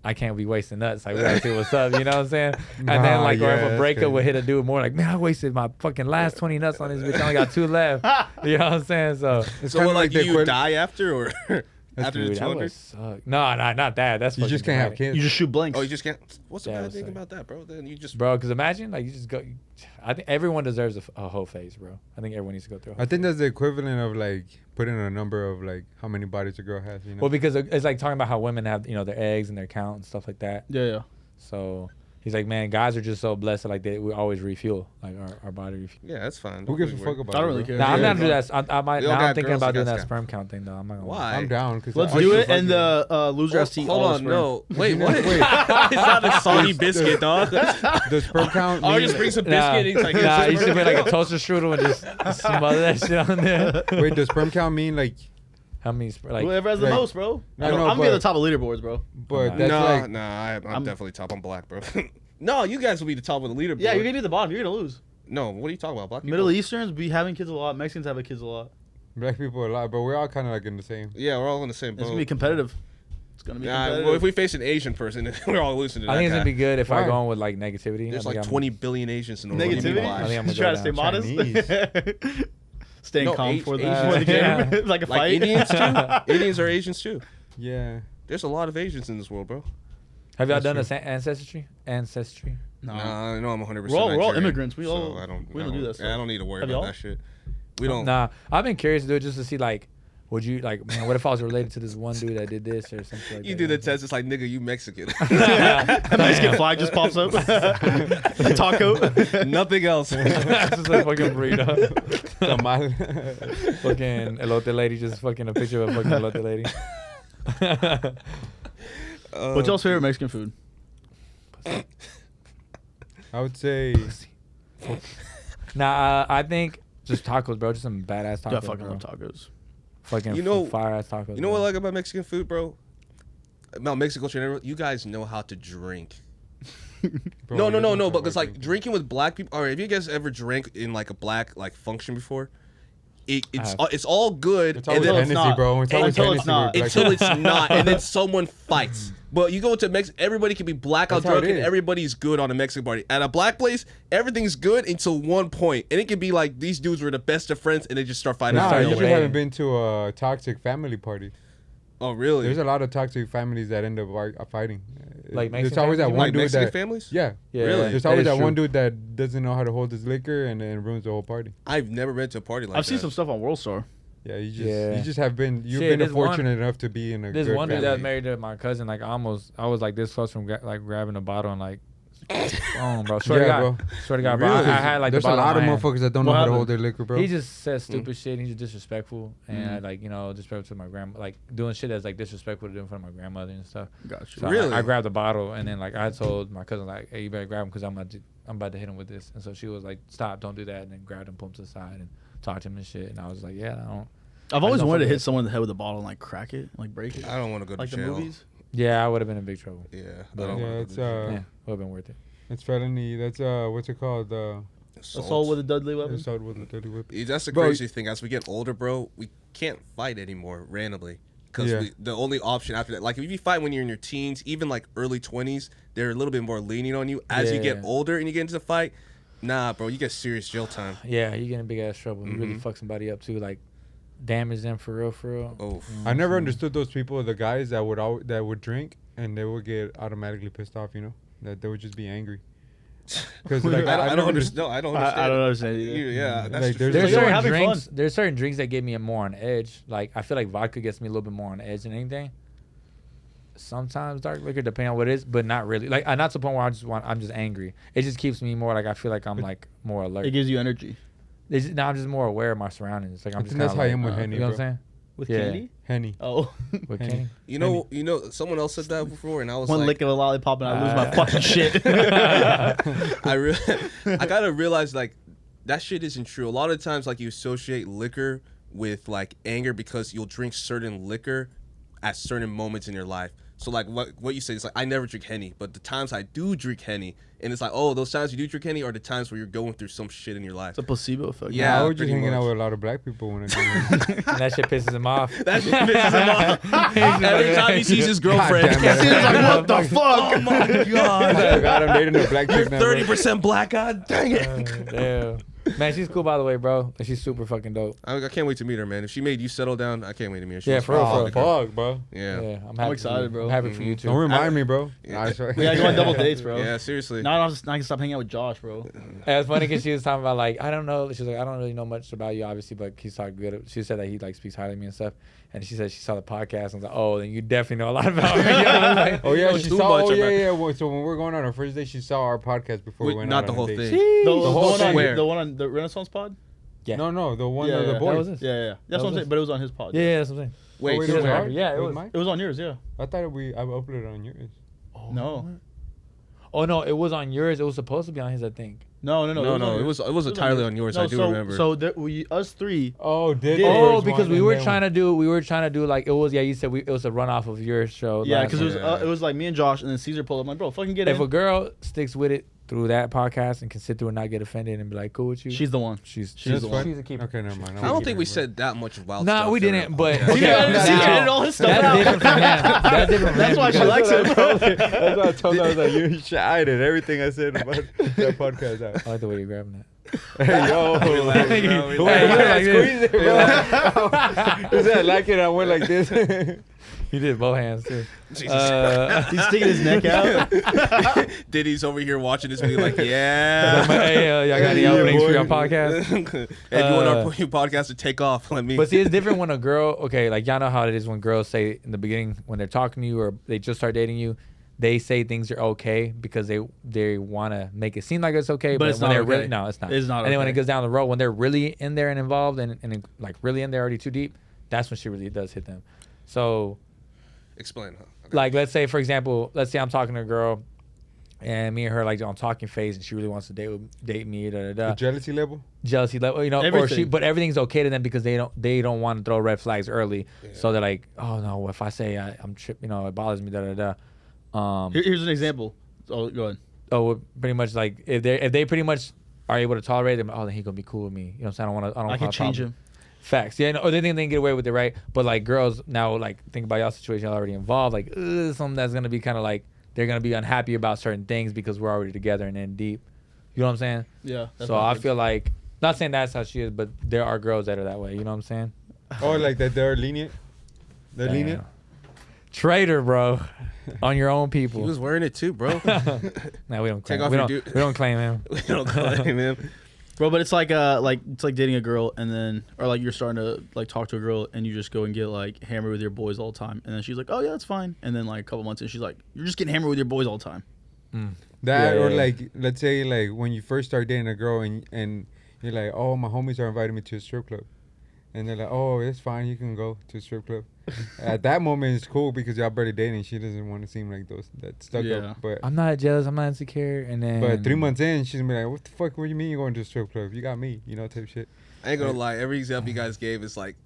I can't be wasting nuts. Like, we gotta see what's up. You know what I'm saying? And then, Nah, like, or yeah, if a that's breakup crazy. would hit a dude more, like, man, I wasted my fucking last 20 nuts on this bitch. I only got 2 left. You know what I'm saying? So, It's So, kinda what, like, the do you equivalent- die after or after the dude, that 200? would suck. No, not that. That's You just fucking can't have dramatic. kids. You just shoot blanks. Oh, you just can't. What's the Yeah, bad it's thing like- about that, bro? Then you just. Bro, because imagine, like, you just go. I think everyone deserves a whole phase, bro. I think everyone needs to go through a whole I think that's the equivalent of like putting a number of like how many bodies a girl has. You know. Well, because it's like talking about how women have, you know, their eggs and their count and stuff like that. Yeah. So he's like, man, guys are just so blessed that like we always refuel, like our body refuel. Yeah, that's fine. Who gives a fuck about? I don't it, really bro? care. Nah, I'm Yeah, not gonna do that. I might. We all Now got I'm thinking girls about that doing got that sperm count thing though. I'm not gonna lie. Why? I'm down because Let's do it, and the loser has to eat Hold all the on, sperm. no. Wait, what? Wait. It's not a soggy biscuit, dog. the sperm count. I'll mean- just bring some Nah, biscuit. And it's like, here's nah, some you should sperm. put like a toaster strudel and just smother that shit on there. Wait, does sperm count mean like? How many? Like, Whoever has the like- most, bro. No, I'm no, gonna be at the but- top of leaderboards, bro. But Nah. that's No, like. I'm definitely top on black, bro. No, you guys will be the top of the leaderboard. Yeah, you're gonna be the bottom. You're gonna lose. No, what are you talking about? Black people? Middle Easterns be having kids a lot. Mexicans have kids a lot. Black people a lot, but we're all kind of like in the same. Yeah, we're all in the same It's gonna boat. be competitive. It's gonna be Nah, competitive. well, if we face an Asian person, we're all losing to that I think it's guy. gonna be good if I Why? go on with like negativity. There's I think like I'm- 20 billion Asians in the world. You'd be Negativity. I wise. think I'm Just gonna try to go stay modest. Staying No, calm for the Asian- game. Yeah. Like a Like fight. Indians too. Indians are Asians too. Yeah. There's a lot of Asians in this world, bro. Have y'all That's done true. this ancestry? Ancestry. No. Nah, I know I'm 100%. We're all Nigerian, immigrants. We so all- I don't. we don't do that Yeah, I stuff. don't need to worry Have about y'all? that shit. We don't. Nah, I've been curious to do it just to see like would you like, man, what if I was related to this one dude that did this or something like that? You do the test, it's like, nigga, you Mexican. A Mexican flag just pops up. A taco. Nothing else. It's just a fucking burrito. Tamal. Fucking elote lady, just fucking a picture of a fucking elote lady. What's y'all's favorite Mexican food? I would say Nah, I think just tacos, bro. Just some badass tacos. Yeah, I fucking bro. love tacos. Fucking You know- fire ass tacos. You know what I like about Mexican food, bro? About Mexican culture, you guys know how to drink. bro, No, there's no because like drinking. drinking with black people. Or have you guys ever drank in like a black like function before? It's all good, It's and always then it's Hennessy, not. bro. It's always Until it's Hennessy not. with black until people. it's not, and then someone fights. But you go to Mexico, everybody can be blackout That's how it drunk, and is. everybody's good on a Mexican party. At a black place, everything's good until one point, and it can be like these dudes were the best of friends, and they just start fighting. Nah, Start you just away. haven't been to a toxic family party. Oh, really? There's a lot of toxic families that end up fighting. Like There's Mexican always that families? one Like dude Mexican that families? yeah. Yeah, Really? There's always is that one true. dude that doesn't know how to hold his liquor and then ruins the whole party. I've never been to a party like I've that. seen some stuff on World Star. Yeah, you Yeah. just have been Shit, been there's one- fortunate enough to be in a This good one dude family. that was married to my cousin, like I was like this close from grabbing a bottle and like, bro. Swear to Yeah, God, bro. swear to God, bro. Really? I had like There's the a bottle lot of in my hand. motherfuckers that don't What know how to happened? hold their liquor, bro. He just says stupid shit. And he's disrespectful and like disrespectful to my grandma, like doing shit that's like disrespectful to do in front of my grandmother and stuff. Gotcha. So Really? I grabbed the bottle and then like I told my cousin like, hey, you better grab him because I'm about to hit him with this. And so she was like, stop, don't do that. And then grabbed him, pulled him to the side and talked to him and shit. And I was like, yeah, I don't. I've always don't wanted to fuck hit with someone in the head with a bottle and like crack it, like break it, I don't want to go like to the jail. movies. Yeah, I would have been in big trouble. Yeah, But, I don't yeah, wanna go it's to jail. Yeah, would have been worth it. it's felony. That's what's it called? Assault with a deadly weapon. Assault with a deadly weapon. Yeah, that's the Bro, crazy thing. As we get older, bro, we can't fight anymore randomly because Yeah. the only option after that, like if you fight when you're in your teens, even like early 20s, they're a little bit more lenient on you. As you get Yeah. older and you get into the fight, nah, bro, you get serious jail time. Yeah, you get in big ass trouble. You really fuck somebody up too, like damage them for real, for real. Oh, I never understood those people, the guys that would drink and they would get automatically pissed off. You know, that they would just be angry. Because like I don't understand. No, I don't understand. I don't understand either. Yeah, that's Like, the there's truth. There's So you're certain having drinks. fun. There's certain drinks that get me more on edge. Like I feel like vodka gets me a little bit more on edge than anything. Sometimes dark liquor, depending on what it is, but not really. Like not to the point where I'm just angry. It just keeps me more like I feel like I'm like more alert. It gives you energy. Now I'm just more aware of my surroundings. Like I'm I just think that's kinda how I like, am with Henny, you know what bro. I'm saying? With Yeah. candy. Henny. Oh, With Henny. Kenny. You know, someone else said that before, and I was one like, lick of a lollipop and I lose my fucking shit. I gotta realize like that shit isn't true. A lot of times, like you associate liquor with like anger because you'll drink certain liquor at certain moments in your life. So like what you say is like I never drink Henny, but the times I do drink Henny, and it's like oh those times you do drink Henny are the times where you're going through some shit in your life. It's a placebo effect. Yeah. I was just pretty hanging out much. with a lot of black people when I do that. And that shit pisses him off. That shit pisses him off. Every time he sees his girlfriend, God damn it. He's like, what the fuck? oh my god, Oh God, I'm dating a black chick now, bro. 30% black. God dang it. Damn. Man, she's cool by the way, bro. And she's super fucking dope. I can't wait to meet her, man. If she made you settle down, I can't wait to meet her. She Yeah, was for real, fucking for real. good. Fuck, bro. Yeah. Yeah, I'm happy excited, for you. bro. I'm happy for you too. Don't remind me, bro. Yeah. Nah, sorry. We gotta go on double dates, bro. Yeah, seriously. Now I can stop hanging out with Josh, bro. Yeah, it's funny because she was talking about like I don't know. She was like I don't really know much about you, obviously, but he's talking good. She said that he like speaks highly of me and stuff. And she said she saw the podcast and was like, oh, then you definitely know a lot about me. I was like, Oh yeah, know she too saw. much Oh yeah, about- yeah. Well, so when we're going on our first date, she saw our podcast before we went Not out the on a whole date. thing. The whole one thing. on the one on the Renaissance pod. Yeah. No, the one Yeah, of the yeah. boys. That was it. Yeah. That's what I'm saying. But it was on his pod. Yeah, that's what I'm saying. Wait, Oh, wait, she it was doesn't ours? remember. Yeah, it was. mine? It was on yours. Yeah. I thought I uploaded it on yours. No. Oh no, it was on yours. It was supposed to be on his, I think. No. No, it was entirely on yours. I do remember. So us three. Oh, did Yeah. the Oh, first because one we and were then- trying to do like it was. Yeah, you said it was a runoff of your show. Yeah, last because one. it was like me and Josh, and then Caesar pulled up. I'm like, bro, fucking get If a in. girl sticks with it through that podcast and can sit through and not get offended and be like cool with you, She's the one. she's she's the one. she's a keeper. Okay, never mind. I don't think we said that much wild stuff. Nah, we during didn't. the But podcast. okay, Yeah, now- Caesar edited all his stuff that's out. different from him. That's different from That's him why she because- likes it, bro. That's why I told her. I was like, you shy and everything I said about that podcast out. I like the way you're grabbing that. Hey, yo. Relax, Hey, bro, you relax. squeeze it, bro. He said, I like it. I went like this. You did both hands too. Jesus. He's sticking his neck out. Diddy's over here watching this video like, yeah. Hey, y'all got any Yeah, openings for boy. your podcast? Hey, if you want our podcast to take off, let me. But see, it's different when a girl, okay, like y'all know how it is when girls say in the beginning when they're talking to you or they just start dating you, they say things are okay because they want to make it seem like it's okay, But it's when not they're okay. really, no, it's not. It's not And then when okay. it goes down the road, when they're really in there and involved and like really in there already too deep, that's when shit really does hit them. So, Explain. Huh? Okay. like, let's say, for example, let's say I'm talking to a girl and me and her like on talking phase and she really wants to date me, The jealousy level? jealousy level, you know, Everything. but everything's okay to them because they don't want to throw red flags early. So they're like, oh no, if I say I'm tripping, you know, it bothers me, Here's an example. Oh, go ahead. Oh, pretty much like if they pretty much are able to tolerate them, oh, then he gonna be cool with me. You know what I'm saying? I don't I can change him. Facts. Yeah, or they think they can get away with it, right? But like girls now, like think about y'all situation, y'all already involved. Like something that's gonna be kind of like they're gonna be unhappy about certain things because we're already together and in deep. You know what I'm saying? Yeah. So I feel like not saying that's how she is, but there are girls that are that way. You know what I'm saying? Oh, like that they're lenient? They're Damn. lenient? Traitor, bro, on your own He people. was wearing it too, bro. Nah, we don't Take claim. off We your don't, dude. we don't claim him. We don't claim him. Bro, but it's like dating a girl and then or like you're starting to like talk to a girl and you just go and get like hammered with your boys all the time and then she's like, oh yeah, that's fine, and then like a couple months in she's like, you're just getting hammered with your boys all the time. That Yeah, or yeah, like let's say like when you first start dating a girl and you're like, oh, my homies are inviting me to a strip club, and they're like, oh, it's fine, you can go to a strip club. At that moment it's cool because y'all barely dating. She doesn't want to seem like that stuck Yeah. up. But I'm not jealous. I'm not insecure. And then 3 months in, she's gonna be like, what the fuck? What do you mean you're going to a strip club? You got me, you know, type shit. I ain't gonna lie. Every example you guys gave is like,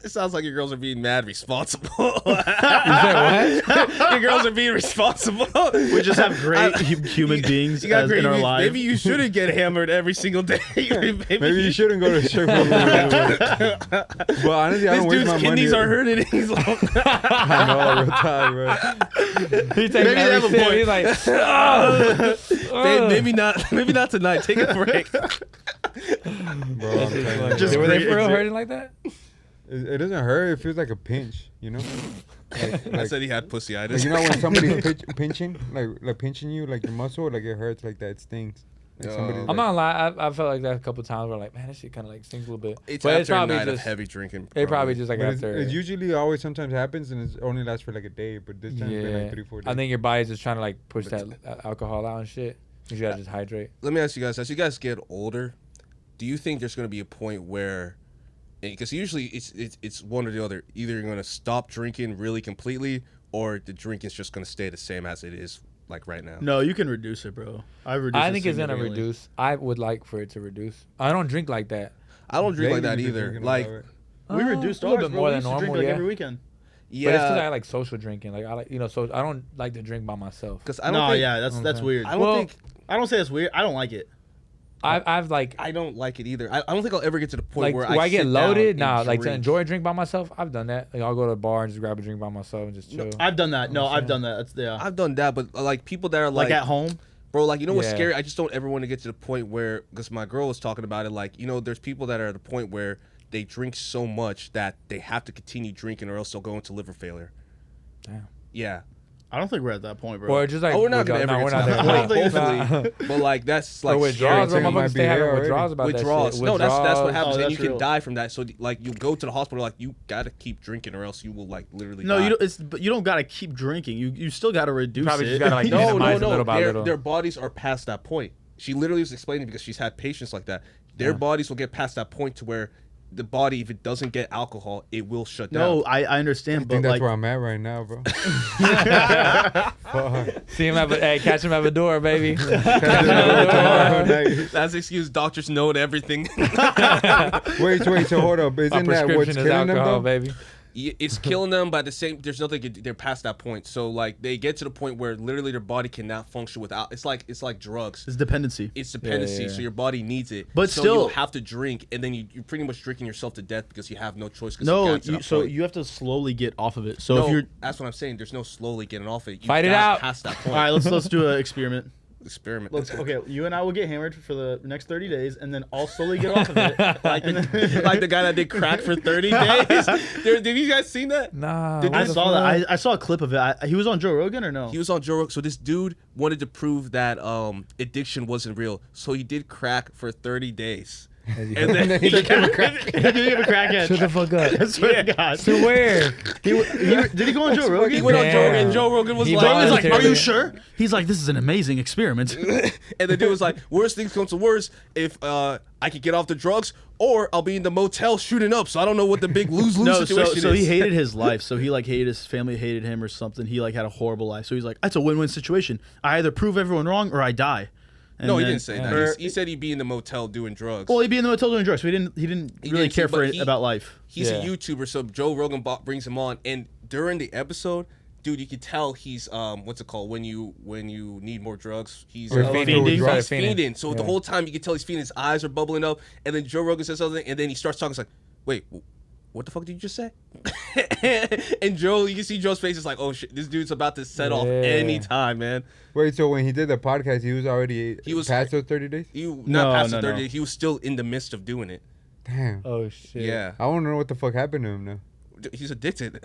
it sounds like your girls are being mad responsible. You said what? Your girls are being responsible. We just have great human beings You got great in our views. lives. Maybe you shouldn't get hammered every single day. Maybe you shouldn't go to a strip club. But honestly, I This don't waste dude's my money. kidneys are hurting. He's like, I know, real tired, bro. He takes Maybe they have every a sip. point. He's like, Babe, maybe not tonight. Take a break. Bro, I'm telling you, Just were they great for real exam- hurting like that? it doesn't hurt. It feels like a pinch, you know. I said he had pussyitis. Like, you know when somebody's pinching, like pinching you, like your muscle, like it hurts, like that, it stings. Like somebody's I'm like, not gonna lie. I felt like that a couple times. Where like, man, this shit kind of like stings a little bit. It's But after a night of just heavy drinking. it probably just like but after. it's usually always sometimes happens and it only lasts for like a day. But this time it's been like 3-4 days. I think your body's just trying to like push that alcohol out and shit. You gotta just hydrate. Let me ask you guys: as you guys get older, do you think there's going to be a point where, because usually it's one or the other, either you're going to stop drinking really completely, or the drinking's just going to stay the same as it is like right now? No, you can reduce it, bro. I think it's gonna reduce. I would like for it to reduce. I don't drink like that. I don't drink like that Lately, either. drinking Like, about it. We reduced a little ours, bit bro. more We than used to drink, normal, like, yeah. every weekend. But it's because yeah, I like social drinking. Like I like, you know, so I don't like to drink by myself. because I don't No, think, yeah, that's Okay. weird. I don't Well, think I don't say it's weird. I don't like it. I've like I don't like it either. I don't think I'll ever get to the point like where where I get sit loaded. down Nah, and like to drink. enjoy a drink by myself. I've done that. Like I'll go to a bar and just grab a drink by myself and just chill. I've done that. No, I'm I've saying. done that. That's yeah. I've done that, but like people that are Like like at home. bro, like, you know what's Yeah. scary? I just don't ever want to get to the point where, because my girl was talking about it, like, you know, there's people that are at the point where they drink so much that they have to continue drinking or else they'll go into liver failure. Damn. Yeah. I don't think we're at that point, bro. Or just like Oh, we're not gonna no, ever we're get not to there. that point, Nah. hopefully. But like that's Or like withdrawals, bro. It might Motherfuckers be stay having there already. withdrawals about withdrawals. that shit. No, that's what Oh, happens, and that's you can real. die from that. So like you go to the hospital, like you gotta keep drinking or else you will like literally. no, die. you don't. But you don't gotta keep drinking. You still gotta reduce probably it. just gotta, like, No, minimize no, it no. little by little. Their bodies are past that point. She literally was explaining because she's had patients like that. Their bodies will get past that point to where the body, if it doesn't get alcohol, it will shut down. no, I understand, I but think that's like where I'm at right now, bro. Fuck. See him catch him at the door, baby. Tomorrow night. That's the excuse. Doctors know everything. Wait, so hold up. My Isn't that prescription what's is killing them, alcohol, though? baby. It's killing them, but at the same, there's nothing. They're past that point. So like they get to the point where literally their body cannot function without. It's like drugs. it's dependency. It's dependency, yeah. so your body needs it. But so still- you have to drink, and then you're pretty much drinking yourself to death because you have no choice. 'Cause No, got to that so point. you have to slowly get off of it. So No, if you're that's what I'm saying. There's no slowly getting off it. You Fight it got out. Past that all point. right, let's do an experiment. experiment. Okay, you and I will get hammered for the next 30 days, and then I'll slowly get off of it. like the guy that did crack for 30 days. Did you guys seen that? Nah. Did I you- saw that. I saw a clip of it. He was on Joe Rogan or no? He was on Joe Rogan. So this dude wanted to prove that addiction wasn't real. So he did crack for 30 days. And then he became a crack. He became a crackhead. Shut the fuck up. I swear to God. To where? Did he go on Joe Rogan? he went on Joe Rogan. Damn. And Joe Rogan was He like, Rogan's like, are voluntarily- you sure? He's like, this is an amazing experiment. and the dude was like, worst things come to worst if I could get off the drugs or I'll be in the motel shooting up. So I don't know what the big lose-lose No, situation so is. he hated his life. So he like hated his family, hated him or something. He like had a horrible life. So he's like, that's a win-win situation. I either prove everyone wrong or I die. And No, he then- didn't say that. or- He said he'd be in the motel doing drugs. Well, he'd be in the motel doing drugs. So he didn't really didn't care say- for but it he- about life. He's Yeah. a YouTuber, so Joe Rogan brings him on, and during the episode, dude, you could tell he's what's it called when you need more drugs? He's Or fiending. fiending. Started He's fiending. fiending. So the Yeah. whole time you can tell he's fiending. His eyes are bubbling up, and then Joe Rogan says something, and then he starts talking. It's like, wait, what the fuck did you just say? And Joe, you can see Joe's face is like, oh shit, this dude's about to set off Yeah. anytime, man. Wait, so when he did the podcast, he was past those 30 days? Not No, past no, the 30 no. days. He was still in the midst of doing it. Damn. Oh shit. Yeah, I want to know what the fuck happened to him now. he's addicted.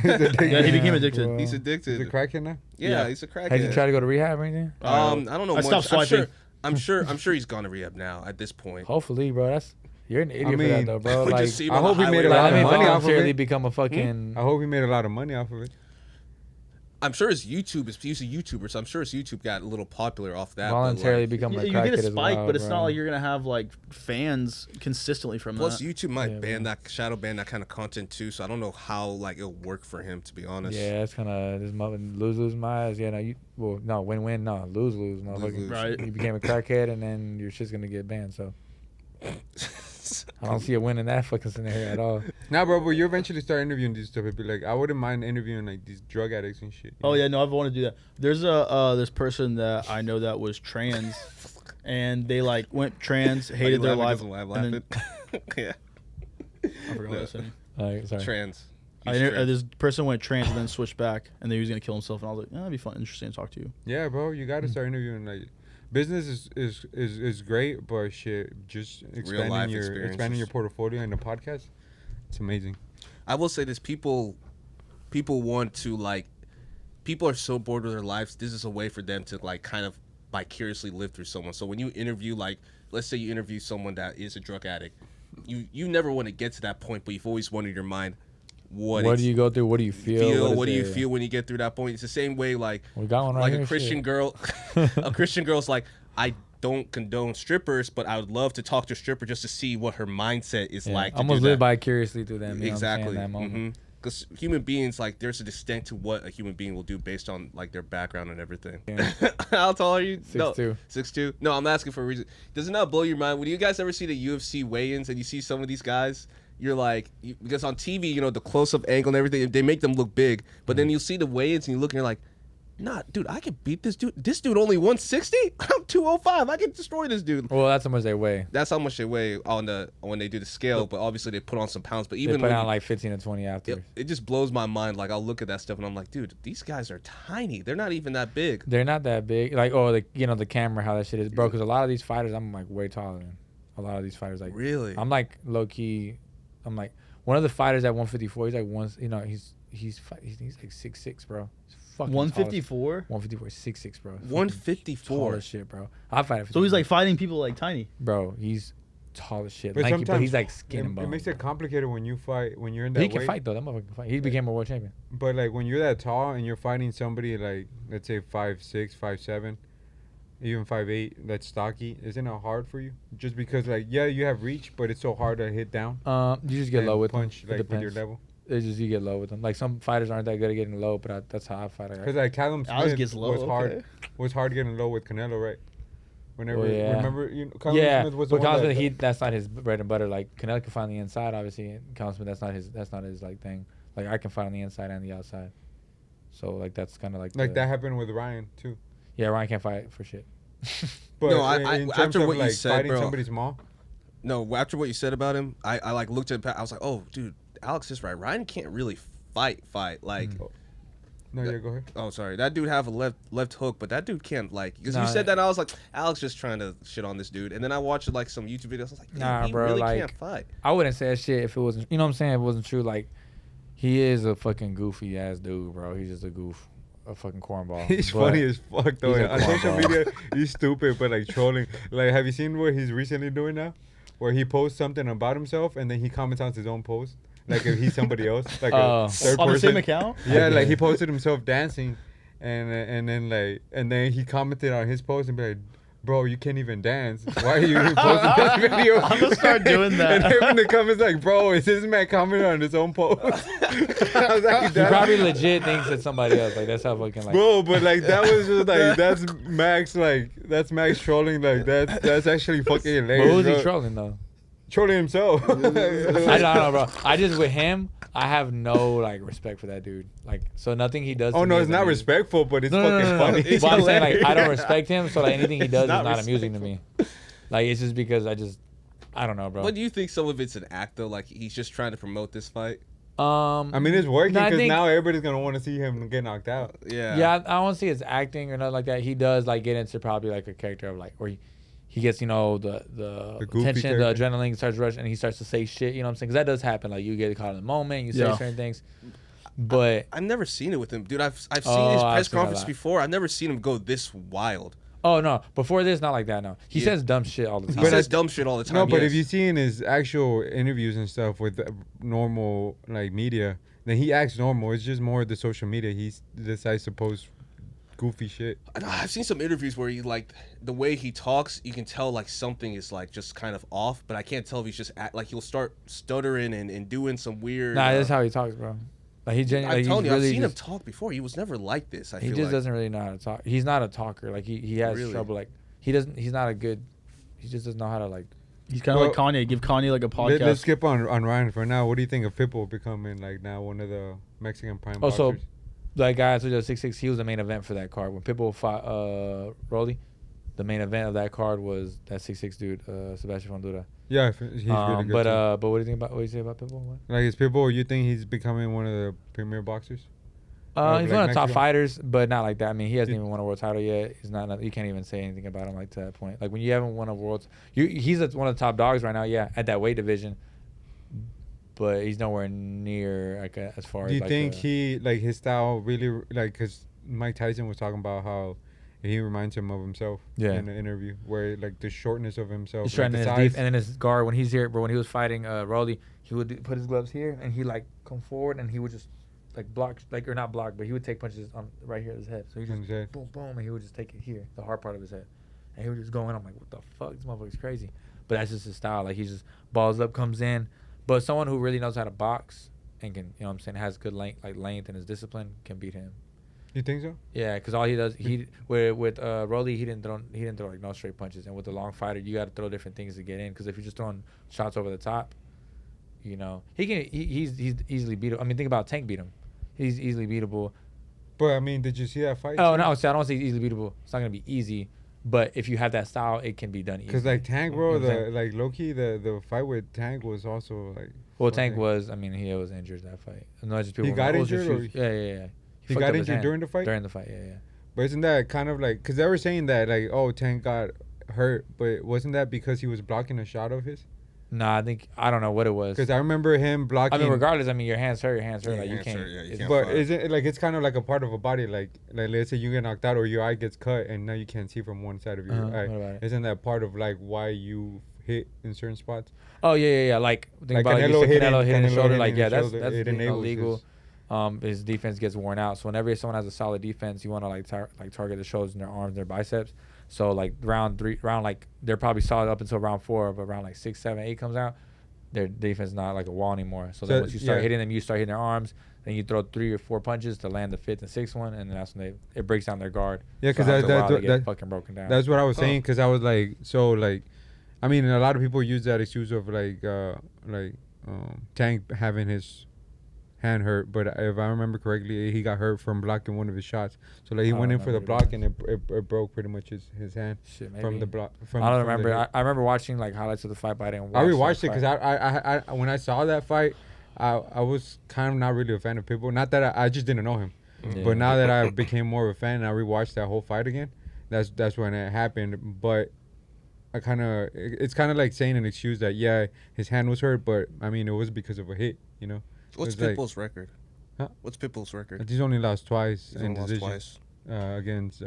Yeah, he became Damn, addicted. bro. He's He's a addicted. crackhead now? Yeah, Yeah. he's a crackhead. Has he tried to go to rehab or anything? I don't know. I much. stopped swiping. I'm sure he's gone to rehab now at this point. Hopefully, bro. You're an idiot for mean, that though, bro. Or Like, just see him I on the hope he highway made a like, lot let of me money off of voluntarily it. become a fucking. I hope he made a lot of money off of it. I'm sure his YouTube is he's a YouTuber, so I'm sure his YouTube got a little popular off that. but, voluntarily like, become a You crackhead get a as spike, well, but it's bro. not like you're gonna have like fans consistently from plus, that. YouTube might Yeah, ban that shadow ban that kind of content too. So I don't know how like it'll work for him, to be honest. Yeah, it's kind of this lose my eyes. Yeah, no, win, no, lose, motherfucker. Lose. Right. You became a crackhead, and then your shit's gonna get banned. So I don't see a win in that fucking scenario at all. Nah, bro, but you eventually start interviewing these stuff. It'd be like, I wouldn't mind interviewing like these drug addicts and shit. Oh yeah, no, I've wanted to do that. There's this person that I know that was trans, and they like went trans, Are you hated their life. laughing 'cause I'm and laughing? Yeah. I forgot what I was saying. Sorry. Trans. This person went trans and then switched back, and then he was gonna kill himself. And I was like, that'd be fun, interesting to talk to you. Yeah, bro, you gotta start interviewing. Like, business is great, but shit, just life expanding your experiences. portfolio in the podcast, it's amazing. I will say this: people want to like. People are so bored with their lives. This is a way for them to like kind of vicariously live through someone. So when you interview, like, let's say you interview someone that is a drug addict, you never want to get to that point, but you've always wondered in your mind, what do you go through? What do you feel? What do you feel when you get through that point? It's the same way, like, We got one right like here, a Christian shit. girl. A Christian girl's like, I don't condone strippers, but I would love to talk to a stripper just to see what her mindset is Yeah, like. To almost do live that. vicariously through them. You Exactly. Know what I'm saying, that moment. Because human beings, like, there's a extent to what a human being will do based on like their background and everything. Yeah. How tall are you? 6'2". 6'2". No, I'm asking for a reason. Does it not blow your mind when you guys ever see the UFC weigh-ins and you see some of these guys? You're like, because on TV, you know, the close-up angle and everything, they make them look big. But then you see the weigh-ins and you look and you're like, nah, dude, I can beat this dude. This dude only 160. I'm 205. I can destroy this dude. Well, that's how much they weigh. That's how much they weigh on when they do the scale. But obviously they put on some pounds. But They even put when out like 15 to 20 after. it just blows my mind. Like, I'll look at that stuff and I'm like, dude, these guys are tiny. They're not even that big. They're not that big. Like, the camera, how that shit is, bro. Because a lot of these fighters, I'm like way taller than a lot of these fighters. Like, Really? I'm like low key. I'm like one of the fighters at 154. He's like he's like 6'6", bro. He's fucking 154. 154, 6'6", bro. 154. Tall as shit, bro. I fight at 54. So he's like fighting people like tiny. bro. He's tall as shit. But Lanky, sometimes but he's like skin and it bone. makes it complicated when you fight when you're in But that he can weight. fight though. That motherfucker can fight. He became a world champion. But like when you're that tall and you're fighting somebody like, let's say 5'6", 5'7", even 5'8", that's stocky, isn't it hard for you? Just because like, yeah, you have reach, but it's so hard to hit down. You just get and low with punch them. like It with your depends. level. It's just you get low with them. Like some fighters aren't that good at getting low, but that's how I fight. Because like Callum Alex Smith gets low, okay. was hard getting low with Canelo, right? Whenever yeah. remember Callum Yeah, Smith was the but one Callum that, Smith, that's not his bread and butter. Like Canelo can fight on the inside, obviously. And Callum Smith, that's not his like thing. Like I can fight on the inside and the outside. So like that's kind of like that happened with Ryan too. Yeah, Ryan can't fight for shit. But No, in terms after of, what you like, said, fighting bro. somebody small. No, after what you said about him, I like looked at Pat. I was like, oh, dude, Alex is right. Ryan can't really fight. Like, No, yeah, go ahead. Oh, sorry. That dude have a left hook, but that dude can't like. Because Nah. you said that, I was like, Alex just trying to shit on this dude, and then I watched like some YouTube videos. I was like, damn, Nah, he bro, really like, can't fight. I wouldn't say that shit if it wasn't, you know what I'm saying? If it wasn't true, like, he is a fucking goofy ass dude, bro. He's just a goof, a fucking cornball. He's But funny as fuck though. he's a On social cornball. media, he's stupid, but like trolling. Like, have you seen what he's recently doing now? Where he posts something about himself and then he comments on his own post, like if he's somebody else, like Oh. a third On the person. same account? Yeah, Okay. like he posted himself dancing, and then he commented on his post and be like, "Bro, you can't even dance. Why are you even posting this video?" I'm gonna start doing that. And him in the comments like, "Bro, is this man commenting on his own post?" I was like, He "That's- probably legit thinks it's somebody else. Like, that's how fucking, like, Bro, but like that was just like that's Max trolling. Like that's actually fucking but hilarious. who's he bro. trolling, though? Trolling himself. I don't know, bro. I just, with him, I have no, like, respect for that dude. Like, so nothing he does. Oh to no, me it's is not amusing. respectful, but it's No, no, fucking no, no, no. funny. But It's I'm saying, like, I don't hilarious. respect him, so like anything he does is not not amusing to me. Like, it's just because I don't know, bro. But do you think some of it's an act though? Like he's just trying to promote this fight? I mean, it's working No, I because think- now everybody's gonna want to see him get knocked out. Yeah. Yeah, I don't see his acting or nothing like that. He does like get into probably like a character of like where he gets, you know, the goofy tension, the character. adrenaline starts rushing, and he starts to say shit. You know what I'm saying? Because that does happen. Like you get caught in the moment, you say Yeah. certain things. But I've never seen it with him, dude. I've seen Oh, his I've press seen that a conference lot. before. I've never seen him go this wild. oh no, before this, not like that. No, he Yeah. says dumb shit all the He time. But says dumb shit all the time. No, but yes. if you see in his actual interviews and stuff with normal like media, then he acts normal. It's just more the social media. He decides to post goofy shit. I've seen some interviews where he like the way he talks, you can tell like something is like just kind of off, but I can't tell if he's just like he'll start stuttering and doing some weird. Nah, that's how he talks, bro. Like he genuinely, I'm like, telling he's you, I've really seen him just, talk before. He was never like this. I he feel just like. doesn't really know how to talk. He's not a talker. Like he has Really? trouble. Like he doesn't. He's not a good. He just doesn't know how to like. He's kind of like Kanye. Give Kanye like a podcast. Let's skip on Ryan for now. What do you think of Pitbull becoming like now one of the Mexican prime Oh, so boxers? that guy, so 6'6", he was the main event for that card. When Pitbull fought Rolly, the main event of that card was that 6'6" dude, Sebastian Fondura. Yeah, he's really good. but too. what do you think about what do you say about Pitbull? What? Like is Pitbull, you think he's becoming one of the premier boxers? He's like one of the top Mexico? fighters, but not like that. I mean, he hasn't Did- even won a world title yet. He's not. You can't even say anything about him like to that point. Like when you haven't won a world, he's one of the top dogs right now. Yeah, at that weight division, but he's nowhere near like as far Do as. you like think he like his style really like? Because Mike Tyson was talking about how he reminds him of himself Yeah. in the interview, where like the shortness of himself, He's like, trying the to size. deep, and then his guard when he's here, bro. When he was fighting Rolly, he would put his gloves here, and he like come forward, and he would just like block, like or not block, but he would take punches on right here at his head. So he On his head. just boom, boom, and he would just take it here, the hard part of his head, and he would just go in. I'm like, what the fuck, this motherfucker's crazy. But that's just his style. Like he just balls up, comes in. But someone who really knows how to box and can, you know what I'm saying, has good length and is disciplined can beat him. You think so? Yeah, because all he does, with Rolly, he didn't throw like no straight punches, and with the long fighter, you got to throw different things to get in. Because if you're just throwing shots over the top, you know, he's easily beatable. I mean, think about Tank beat him. He's easily beatable. But I mean, did you see that fight? Oh no, so I don't say he's easily beatable. It's not gonna be easy, but if you have that style, it can be done easily. Because like Tank, You bro, know what I'm saying? like low key, the fight with Tank was also like. Well, Tank fucking- was. I mean, he was injured that fight. No, just people. He were got like, "Oh, it's your injured or- shoes." Yeah. He fucked got up his injured hand during the fight? During the fight, yeah. But isn't that kind of like, because they were saying that like, oh, Tank got hurt, but wasn't that because he was blocking a shot of his? Nah, I don't know what it was. Because I remember him I blocking. mean, regardless, I mean, your hands hurt. Yeah, Like your you hands can't. hurt, yeah, you it's- can't But fight. isn't it like it's kind of like a part of a body, like let's say you get knocked out or your eye gets cut and now you can't see from one side of your eye. What about it? Isn't that part of like why you hit in certain spots? Oh yeah. Like think Like about Canelo it. hitting- Canelo hitting his Canelo shoulder. hitting Like his yeah, that's shoulder, that's it you know, enables legal. His defense gets worn out. So whenever someone has a solid defense, you want to like target the shoulders and their arms, their biceps. So like round like they're probably solid up until round 4, but round like 6, 7, 8 comes out, their defense is not like a wall anymore. So then once you start hitting them, you start hitting their arms. Then you throw 3 or 4 punches to land the 5th and 6th one, and then that's when it breaks down their guard. Yeah, because So after a while, they get that fucking broken down. that's what I was saying. Because I was like, so like, I mean, a lot of people use that excuse of like Tank having his hand hurt, but if I remember correctly, he got hurt from blocking one of his shots. So like he I went don't in for the remember what block and it broke pretty much his hand Shit, from maybe. the block. I don't remember. I remember watching like highlights of the fight, but I didn't watch. I rewatched the it because fight. I when I saw that fight, I was kind of not really a fan of Pitbull. Not that I just didn't know him. Yeah. But now that I became more of a fan and I rewatched that whole fight again, that's when it happened. But it's kind of like saying an excuse that his hand was hurt, but I mean it was because of a hit, you know. What's It's like- Pitbull's record? Huh? What's Pitbull's record? He's only lost twice He's in only lost decision. twice. Against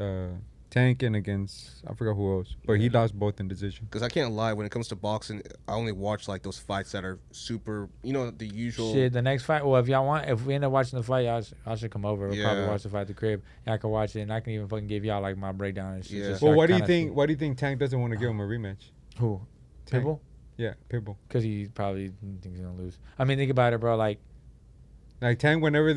Tank and against I forgot who else, but he lost both in decision. Because I can't lie, when it comes to boxing, I only watch like those fights that are super, the usual. Shit, the next fight. Well, if we end up watching the fight, y'all should come over. We'll probably Yeah. watch the fight at the crib. And I can watch it, and I can even fucking give y'all like my breakdown and shit. Yeah. just Well, so what I do you kinda think? see- Why do you think Tank doesn't want to give him a rematch? Who? Tank. Pitbull? Yeah, Pitbull. Because he probably thinks he's gonna lose. I mean, think about it, bro. Like, Like Tank, whenever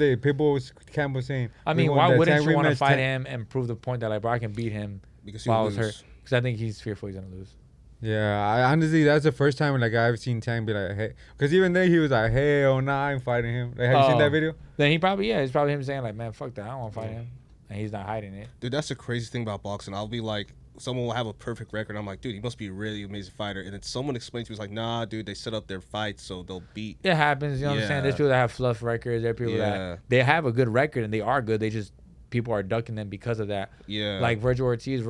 Cam was saying. I we mean, want why that wouldn't Tank you want to rematch, fight Tank- him and prove the point that like, bro, I can beat him Because he while I will was lose. hurt? Because I think he's fearful he's gonna lose. Yeah, I honestly, that's the first time like I've seen Tank be like, hey, because even then he was like, hell nah, I'm fighting him. Like, have you seen that video? Then it's probably him saying like, man, fuck that, I don't want to fight him, and he's not hiding it. Dude, that's the crazy thing about boxing. I'll be like, someone will have a perfect record. I'm like, dude, he must be a really amazing fighter. And then someone explains to me, like, nah, dude, they set up their fights so they'll beat. It happens, you know what I'm saying? There's Yeah. people that have fluff records. There are people Yeah. that they have a good record and they are good. They just people are ducking them because of that. Yeah. Like Virgil Ortiz,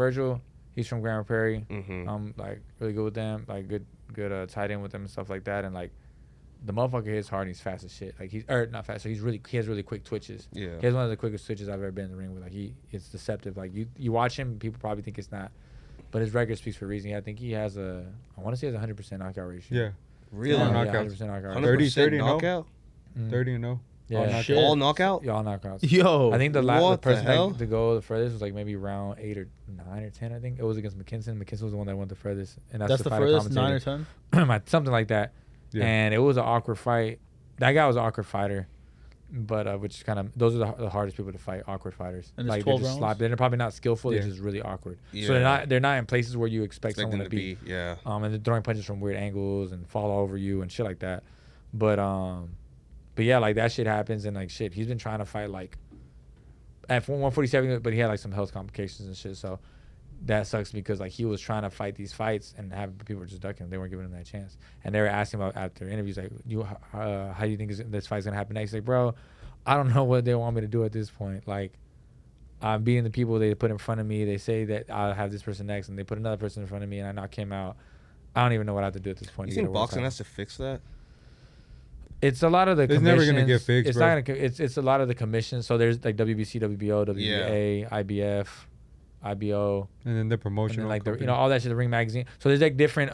he's from Grand Prairie. Mm-hmm. Like really good with them, like good tight end with them and stuff like that. And like the motherfucker hits hard and he's fast as shit. Like not fast, so he has really quick twitches. Yeah. He has one of the quickest twitches I've ever been in the ring with. Like it's deceptive. Like you watch him, people probably think it's not, but his record speaks for a reason. I think he has I want to say he has a 100% knockout ratio. Yeah. Really? Yeah, Yeah, knockouts. 100% knockout. 100% 30 no? knockout? 30 and 0. Yeah. All knockouts. Shit. All knockout? Yeah, all knockouts. Yo, I think the What the person hell? to go the furthest was like maybe round 8 or 9 or 10. I think it was against McKinson. McKinson was the one that went the furthest, and that's the fight I furthest, 9 or commentated. 10. Something like that. Yeah. And it was an awkward fight. That guy was an awkward fighter, but which kind of those are the hardest people to fight. Awkward fighters. And it's like 12 they're just rounds? sloppy. They're probably not skillful. Yeah. They're just really awkward. Yeah. So they're not in places where you expect Expect someone them to be. Yeah. And they're throwing punches from weird angles and fall over you and shit like that. But yeah, like that shit happens and like shit. He's been trying to fight like at 147, but he had like some health complications and shit. So that sucks because like he was trying to fight these fights and have people were just ducking him. They weren't giving him that chance. And they were asking about after interviews like, how do you think this fight's gonna happen next? Like, bro, I don't know what they want me to do at this point. Like, I'm beating the people they put in front of me. They say that I'll have this person next, and they put another person in front of me, and I knock him out. I don't even know what I have to do at this point. You to get think a world boxing title. has to fix that? It's a lot of the It's commissions. never gonna get fixed, It's bro. not gonna. It's a lot of the commissions. So there's like WBC, WBO, WBA, IBF, IBO, And then the and promotion. then like the all that shit. The Ring Magazine. So there's like different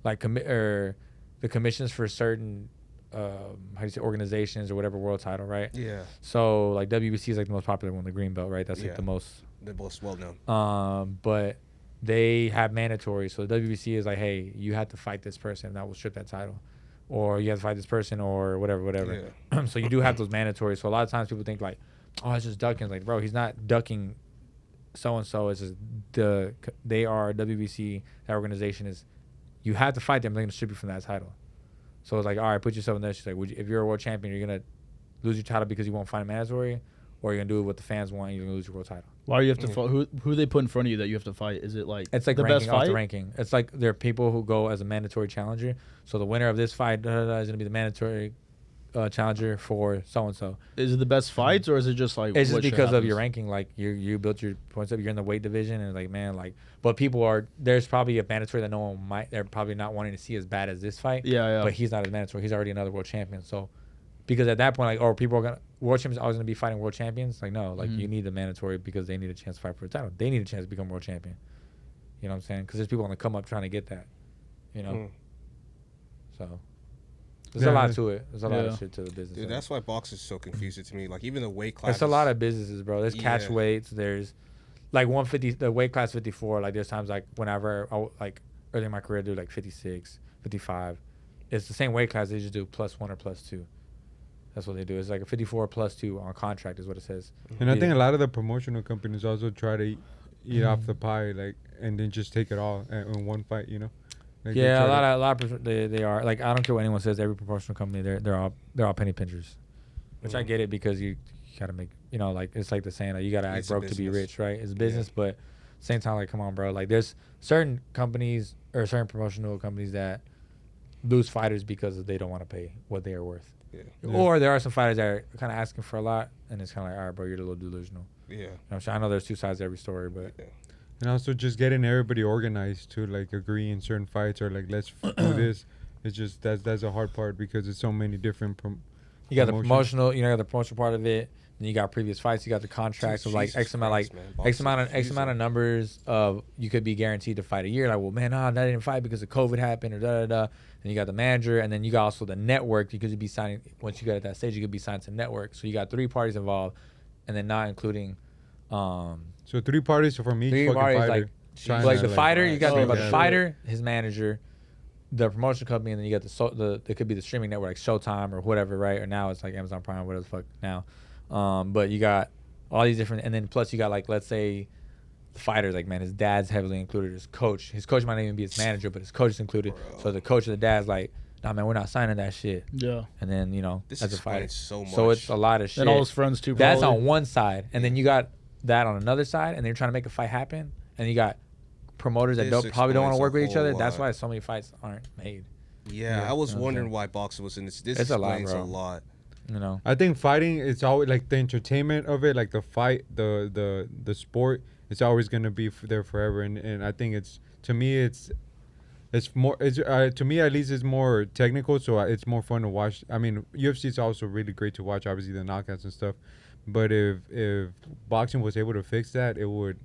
like the commissions for certain how do you say organizations or whatever world title, right? Yeah. So like WBC is like the most popular one, the green belt, right? That's like Yeah. the most. They're both well known. But they have mandatory. So the WBC is like, hey, you have to fight this person, and that will strip that title, or you have to fight this person, or whatever. Yeah. So you do have those mandatory. So a lot of times people think like, oh, it's just ducking. It's like, bro, he's not ducking. So and so. It's just they are WBC. That organization is. You have to fight them. They're gonna strip you from that title. So it's like, all right, put yourself in there. She's like, if you're a world champion, you're gonna lose your title because you won't fight a mandatory, or you're gonna do what the fans want, and you're gonna lose your world title. Why do you have to fight? Who they put in front of you that you have to fight? Is it like It's like the ranking, best off fight? the ranking. It's like there are people who go as a mandatory challenger. So the winner of this fight is going to be the mandatory challenger for so and so. Is it the best fights or is it just like It's just what shit because of your happens? ranking. Like you built your points up. You're in the weight division, and like man, like but people are there's probably a mandatory that no one might. They're probably not wanting to see as bad as this fight. Yeah. But he's not as mandatory. He's already another world champion. So because at that point, like, or people are gonna world champions always gonna be fighting world champions. Like no, like you need the mandatory because they need a chance to fight for a title. They need a chance to become world champion. You know what I'm saying? Because there's people on the come up trying to get that. You know. So there's a lot to it. There's a lot of shit to the business. Dude, of it. that's why boxing is so confusing to me. Like even the weight class. It's a lot of businesses, bro. There's catch Yeah. weights. There's like 150, the weight class 54. Like there's times like whenever like early in my career, I do like 56, 55. It's the same weight class. They just do +1 or +2. That's what they do. It's like a 54 +2 on contract is what it says. And I think a lot of the promotional companies also try to eat off the pie, like, and then just take it all in one fight, you know? Like they Yeah, try a lot of they are like I don't care what anyone says. Every promotional company, they're all penny pinchers, which I get it because you gotta make like it's like the saying like you gotta act It's a broke to be business. rich, right? It's a business, but same time like come on, bro. Like there's certain companies or certain promotional companies that lose fighters because they don't want to pay what they are worth. Or there are some fighters that are kind of asking for a lot, and it's kind of like, all right, bro, you're a little delusional. Yeah. You know what I'm saying? I know there's two sides to every story, but And also just getting everybody organized to like agree in certain fights or like let's do this. It's just that's a hard part because there's so many different. You got the promotional, you got the promotional part of it. Then you got previous fights. You got the contracts of like X amount, X amount of numbers of you could be guaranteed to fight a year. Like, well, man, I didn't fight because of COVID happened or da da da. Then you got the manager, and then you got also the network. You could be signing once you get at that stage. You could be signed to network. So you got 3 parties involved, and then not including. So 3 parties from each fucking parties, fighter. like the fighter, you got to think about yeah. the fighter, his manager, the promotion company, and then you got the it could be the streaming network like Showtime or whatever, right? Or now it's like Amazon Prime, whatever the fuck now. But you got all these different, and then plus you got like, let's say the fighter's like, man, his dad's heavily included, his coach might not even be his manager, but his coach is included. Bro. So the coach of the dad's like, nah, man, we're not signing that shit. Yeah. And then, you know, This as a fighter. so much. So it's a lot of shit. And all his friends too. That's probably. on one side. And then you got that on another side, and they're trying to make a fight happen. And you got promoters that probably don't want to work with each other. That's why so many fights aren't made. Yeah, I was wondering why boxing was in this. This it's explains a a lot. You know, I think fighting, it's always like the entertainment of it, like the fight, the sport. It's always gonna be there forever, and I think to me it's more to me at least it's more technical, so it's more fun to watch. I mean, UFC is also really great to watch, obviously the knockouts and stuff. But if boxing was able to fix that, it would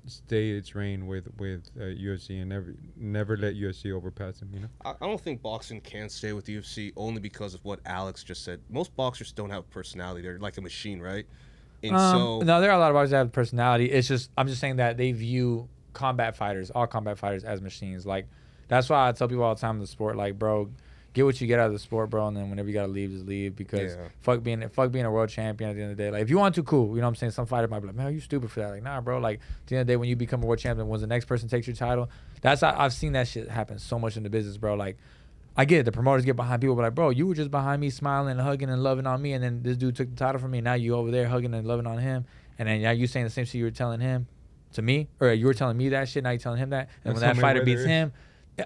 stay its reign with UFC and never let UFC overpass them. You know, I don't think boxing can stay with UFC only because of what Alex just said. Most boxers don't have personality; they're like a machine, right? And no, there are a lot of boxers that have personality. It's just I'm just saying that they view all combat fighters as machines. Like that's why I tell people all the time in the sport, like, bro, get what you get out of the sport, bro, and then whenever you gotta leave, just leave because fuck being a world champion at the end of the day. Like if you want to, cool. You know what I'm saying? Some fighter might be like, man, are you stupid for that? Like, nah, bro. Like at the end of the day, when you become a world champion, when the next person takes your title, I've seen that shit happen so much in the business, bro. Like I get it. The promoters get behind people, but like, bro, you were just behind me smiling and hugging and loving on me, and then this dude took the title from me, and now you over there hugging and loving on him, and then now you saying the same shit you were telling him to me, or you were telling me that shit, now you're telling him that, and when that fighter beats him,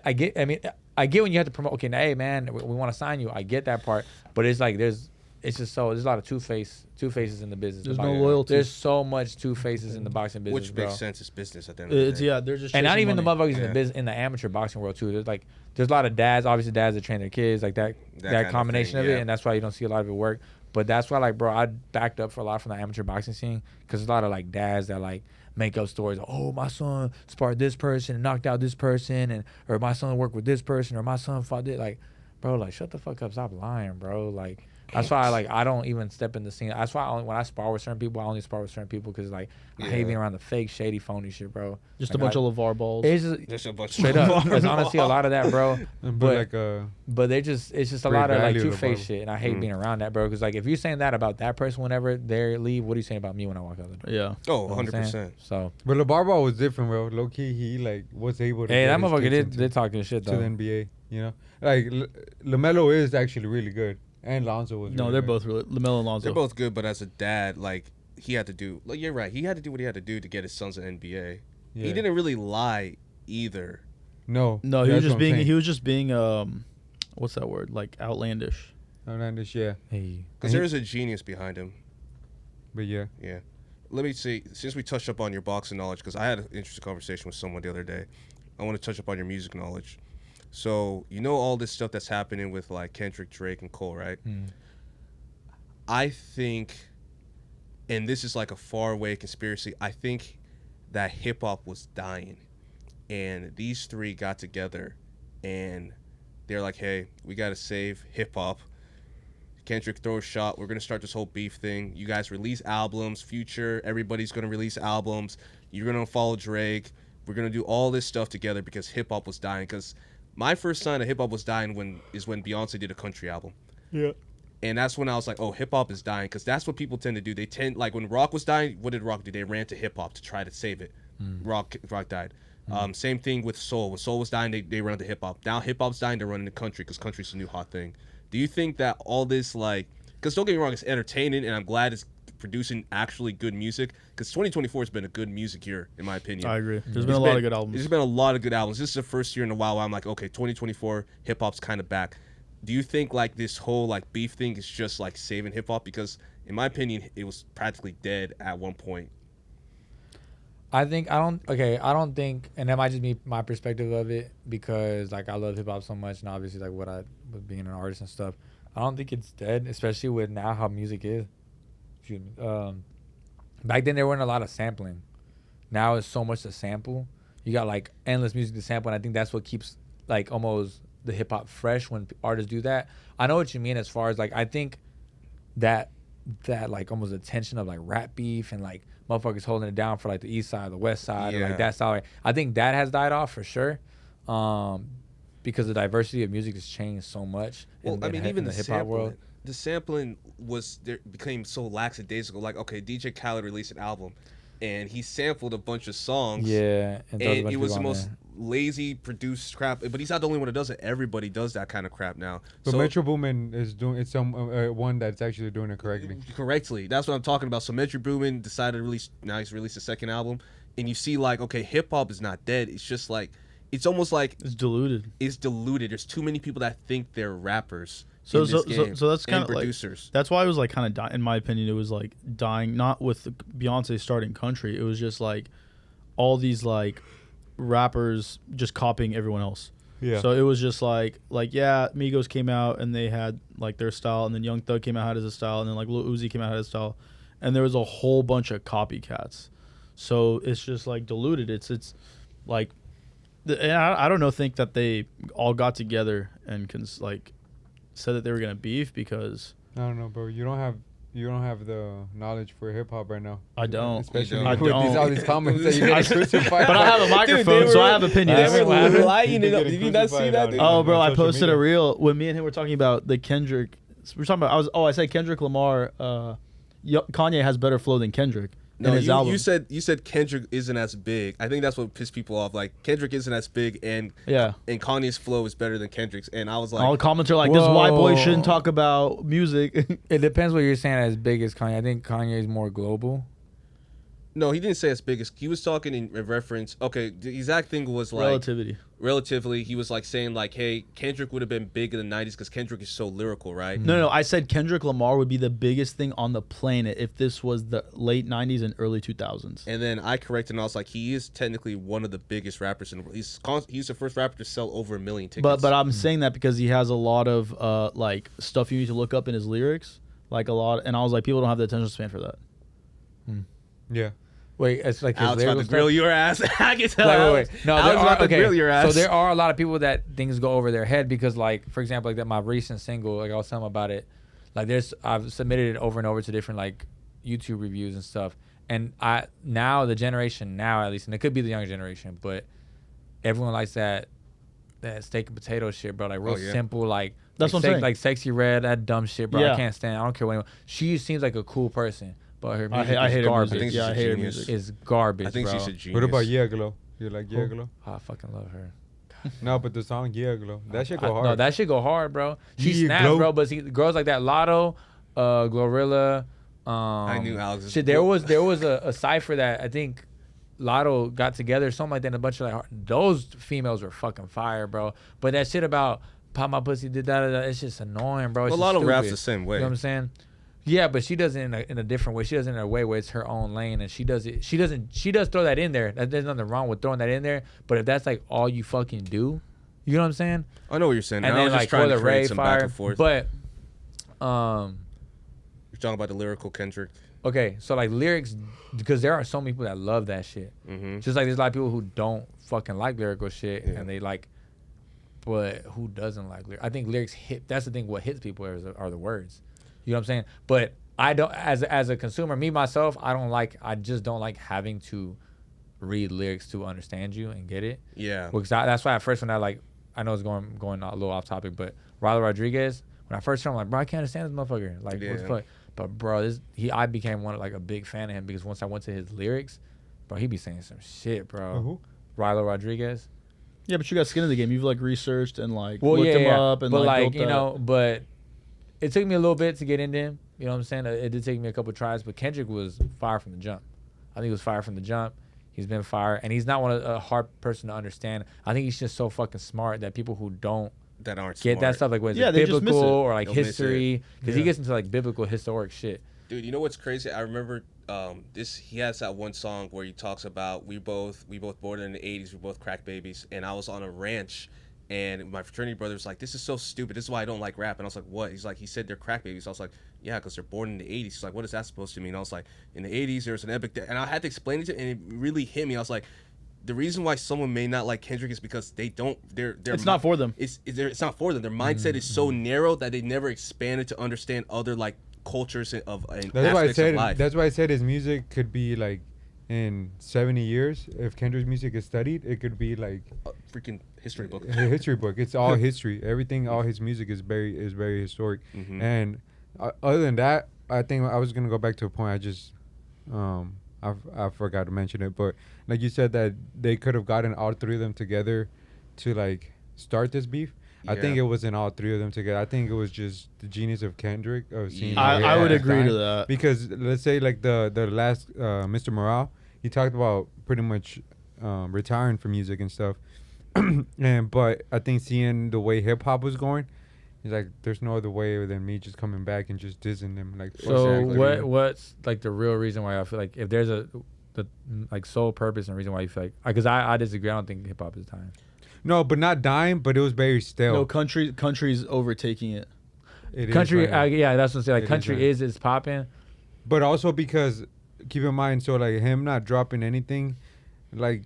I get when you have to promote, okay, now, hey, man, we want to sign you. I get that part, but it's like there's a lot of two faces in the business. There's no loyalty. There's so much two faces in the boxing business, which makes bro. sense. It's business at the end of the day. Yeah, they're just and not even money. the motherfuckers in the business in the amateur boxing world too. There's a lot of dads, obviously dads that train their kids, like that combination of it, and that's why you don't see a lot of it work. But that's why, like, bro, I backed up for a lot from the amateur boxing scene because there's a lot of like dads that like make up stories. Oh, my son sparred this person and knocked out this person, or my son worked with this person, or my son fought this. Like, bro, like shut the fuck up, stop lying, bro. Like that's why I don't even step in the scene. That's why when I spar with certain people, I only spar with certain people because like I hate being around the fake, shady, phony shit, bro. Just like, a bunch of LeVar balls. It's just a bunch straight up. There's honestly a lot of that, bro. But it's just a lot of like two-faced shit, and I hate being around that, bro. Because like if you're saying that about that person whenever they leave, what are you saying about me when I walk out the door? Yeah. Oh, 100%. So. But LeVar Ball was different, bro. Low key, he like was able to. Hey, that motherfucker did talking shit though. To the NBA, you know, like LaMelo is actually really good, and Lonzo was. No, really they're good. both really LaMelo and Lonzo. They're both good, but as a dad, like he had to do. Like, you're right. He had to do what he had to do to get his sons an NBA. Yeah. He didn't really lie either. No, he was just being what's that word? Like outlandish. Outlandish, yeah. Because there's a genius behind him. But yeah. Yeah. Let me see. Since we touched up on your boxing knowledge, because I had an interesting conversation with someone the other day, I want to touch up on your music knowledge. So you know all this stuff that's happening with like Kendrick, Drake, and Cole, right? I think, and this is like a faraway conspiracy, I think that hip hop was dying, and these three got together, and they're like, "Hey, we gotta save hip hop." Kendrick, throw a shot. We're gonna start this whole beef thing. You guys release albums. Future, everybody's gonna release albums. You're gonna follow Drake. We're gonna do all this stuff together because hip hop was dying. Because my first sign of hip hop was dying when Beyonce did a country album. Yeah. And that's when I was like, oh, hip hop is dying, because that's what people tend to do. They tend, like when Rock was dying, what did Rock do? They ran to hip hop to try to save it. Rock died. Same thing with soul. When soul was dying, they ran to hip hop. Now hip hop's dying, they're running to country because country's the new hot thing. Do you think that all this, like, because don't get me wrong, it's entertaining, and I'm glad it's producing actually good music, because 2024 has been a good music year, in my opinion. I agree. There's been a lot of good albums. There's been a lot of good albums. This is the first year in a while where I'm like, okay, 2024, hip-hop's kind of back. do you think like this whole like beef thing is just like saving hip hop? Because in my opinion, it was practically dead at one point. I don't think, and that might just be my perspective of it, because like I love hip hop so much, and obviously like what I with being an artist and stuff. I don't think it's dead, especially with now how music is. Excuse me. Back then there weren't a lot of sampling. Now it's so much to sample. You got like endless music to sample, and I think that's what keeps like almost the hip hop fresh when artists do that. I know what you mean as far as like I think that like almost attention of like rap beef and like motherfuckers holding it down for like the east side, the west side, or like that style. I think that has died off for sure, because the diversity of music has changed so much. Well, I mean, even the hip hop world. The sampling became so lackadaisical. Like, okay, DJ Khaled released an album, and he sampled a bunch of songs. Yeah, and it was the most lazy produced crap. But he's not the only one that does it. Everybody does that kind of crap now. But so, Metro Boomin is doing it's some one that's actually doing it correctly. Correctly, that's what I'm talking about. So Metro Boomin decided to release. Now he's released a second album, and you see like, okay, hip hop is not dead. It's just like it's almost like it's diluted. It's diluted. There's too many people that think they're rappers. So that's kind of like producers. That's why it was like kind of in my opinion, it was like dying. Not with Beyonce starting country. It was just like all these like rappers just copying everyone else. Yeah. So it was just like yeah, Migos came out and they had like their style, and then Young Thug came out had his style, and then like Lil Uzi came out had his style, and there was a whole bunch of copycats. So it's just like diluted. It's like, and I don't know. Think that they all got together and said that they were gonna beef because I don't know, bro. You don't have the knowledge for hip hop right now. I don't. Especially I with don't. all these comments that you're getting crucified. But I have a microphone, so I have opinions. They were lighting it up. Did you not see that? Dude? Oh, bro, I posted a reel when me and him were talking about the Kendrick. We're talking about. I said Kendrick Lamar. Kanye has better flow than Kendrick. No, in his album. you said Kendrick isn't as big. I think that's what pissed people off. Like Kendrick isn't as big, and Kanye's flow is better than Kendrick's. And I was like, all the comments are like, "This white boy shouldn't talk about music." It depends what you're saying as big as Kanye. I think Kanye is more global. No, he didn't say as big as. He was talking in reference. Okay, the exact thing was like relatively. He was like saying like, hey, Kendrick would have been big in the 90s because Kendrick is so lyrical, right? No, I said Kendrick Lamar would be the biggest thing on the planet if this was the late 90s and early 2000s. And then I corrected and I was like, he is technically one of the biggest rappers in the world. He's the first rapper to sell over 1 million tickets. But I'm saying that because he has a lot of like stuff you need to look up in his lyrics, like a lot. And I was like, people don't have the attention span for that. Yeah. Wait, it's like his Alex about to grill your ass. I can tell. Wait. No, Alex about to grill your ass. So there are a lot of people that things go over their head because, like, for example, like that my recent single, like I was telling them about it. Like, I've submitted it over and over to different like YouTube reviews and stuff. And the generation now at least, and it could be the younger generation, but everyone likes that steak and potato shit, bro. Like real simple, like that's what I'm saying. Like Sexy Red, that dumb shit, bro. I can't stand. I don't care what anyone. She seems like a cool person. But her music I hate garbage. Her music. I hate her music. It's garbage, I think bro. she's a genius. What about Yeah Glow? You like Yeah Glow? Oh, I fucking love her. No, but the song Yeah Glow, that shit go hard. No, that shit go hard, bro. She Yeah, snaps, Glow. bro. But see, girls like that, Lotto, Glorilla. I knew Alex. Shit, there was a cipher that I think Lotto got together, something like that. And a bunch of like those females were fucking fire, bro. But that shit about pop my pussy did that, it's just annoying, bro. It's a lot of stupid. raps the same way. You know what I'm saying? Yeah, but she does it in a different way. She does it in a way where it's her own lane, and she does throw that in there. There's nothing wrong with throwing that in there. But if that's like all you fucking do, you know what I'm saying? I know what you're saying. And I then was just like trying to the create Ray some fire, back and forth. but You're talking about the lyrical Kendrick. okay, so like lyrics, because there are so many people that love that shit. Mm-hmm. Just like there's a lot of people who don't fucking like lyrical shit, and they like, but who doesn't like lyrics? I think lyrics hit. That's the thing. What hits people are the words. You know what I'm saying? But I don't, as a consumer, me myself, I just don't like having to read lyrics to understand you and get it. Yeah. Because that's why at first when I know it's going a little off topic, but Ryler Rodriguez, when I first heard him, I'm like, bro, I can't understand this motherfucker. Like, what the fuck? But bro, I became a big fan of him because once I went to his lyrics, bro, he be saying some shit, bro. Ryler Rodriguez. Yeah, but you got skin in the game. You've like researched and like looked him up and but like you know, but it took me a little bit to get into him. You know what I'm saying? It did take me a couple tries, but Kendrick was fire from the jump. I think he was fire from the jump. He's been fire, and he's not a hard person to understand. I think he's just so fucking smart that people who don't that aren't get smart. that stuff. Like, what is Yeah, it, they just miss biblical it. or like They'll miss history? Because he gets into like biblical, historic shit. Dude, you know what's crazy? I remember he has that one song where he talks about we both born in the 80s, we both crack babies, and I was on a ranch, and my fraternity brother was like, this is so stupid, this is why I don't like rap. And I was like, what? He's like, he said they're crack babies. I was like, yeah, because they're born in the 80s. He's like, what is that supposed to mean? I was like, in the 80s there was an epic and I had to explain it to him, and it really hit me. I was like, the reason why someone may not like Kendrick is because it's not for them. It's not for them. Their mindset is so narrow that they never expanded to understand other like cultures of aspects of life. That's why I said his music could be like in 70 years. If Kendrick's music is studied, it could be like a freaking history book. A history book. It's all history. Everything, all his music is very historic. Mm-hmm. And other than that, I think I was gonna go back to a point. I just I forgot to mention it, but like you said that they could have gotten all three of them together to like start this beef. Yeah. I think it wasn't all three of them together. I think it was just the genius of Kendrick of seeing. I would agree to that, because let's say like the last Mr. Morale, he talked about pretty much retiring from music and stuff. But I think seeing the way hip hop was going, he's like, there's no other way than me just coming back and just dissing them. Like, so what's like the real reason why I feel like if there's the like sole purpose and reason why you feel like, because I disagree. I don't think hip hop is dying. No, but not dying, but it was very stale. No, country's overtaking it. Country, yeah, that's what I'm saying. Like, country is popping. But also because, keep in mind, so like him not dropping anything, like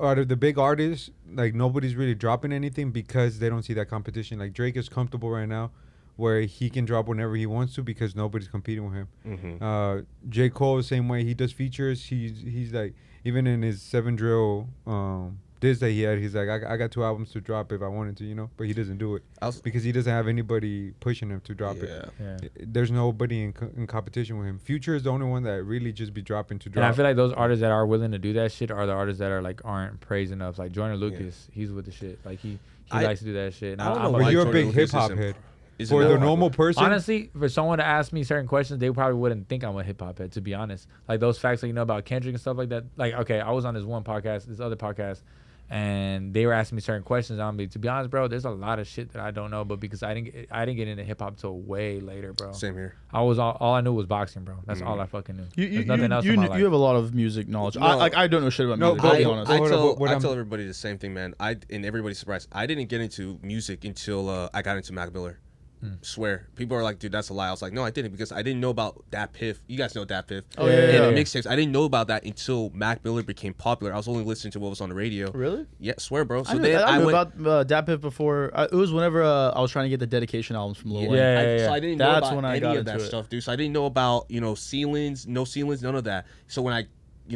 out of the big artists, like nobody's really dropping anything because they don't see that competition. Like Drake is comfortable right now where he can drop whenever he wants to because nobody's competing with him. Mm-hmm. J. Cole, the same way. He does features. He's like, even in his 7 Drill diss that he had, he's like, I got 2 albums to drop if I wanted to, you know? But he doesn't do it because he doesn't have anybody pushing him to drop it. Yeah. There's nobody in competition with him. Future is the only one that really just be dropping to drop. And I feel like those artists that are willing to do that shit are the artists that are like aren't praised enough. Like Joyner Lucas, he's with the shit. Like he likes to do that shit. And I don't know but why you're a Joyner big hip Lucas hop isn't- head. isn't For that the popular. normal person, honestly, for someone to ask me certain questions, they probably wouldn't think I'm a hip hop head, to be honest. Like those facts that you know about Kendrick and stuff like that. Like, okay, I was on this other podcast, and they were asking me certain questions on me. To be honest, bro, there's a lot of shit that I don't know, but because I didn't get into hip hop till way later, bro. Same here. I was all I knew was boxing, bro. That's all I fucking knew. You nothing else in my life. You have a lot of music knowledge. No. I don't know shit about No, music. but I'll be honest. I tell everybody the same thing, man. And everybody's surprised. I didn't get into music until I got into Mac Miller. Swear. People are like, dude, that's a lie. I was like, no, I didn't, because I didn't know about Dat Piff. You guys know Dat Piff. Oh, yeah. And the mixtapes. I didn't know about that until Mac Miller became popular. I was only listening to what was on the radio. Really? Yeah, swear, bro. So I knew about Dat Piff before. It was whenever I was trying to get the dedication albums from Lil Wayne. Yeah. So I didn't know That's about when I any got of that into it. stuff, dude. So I didn't know about, ceilings, no ceilings, none of that. So when I,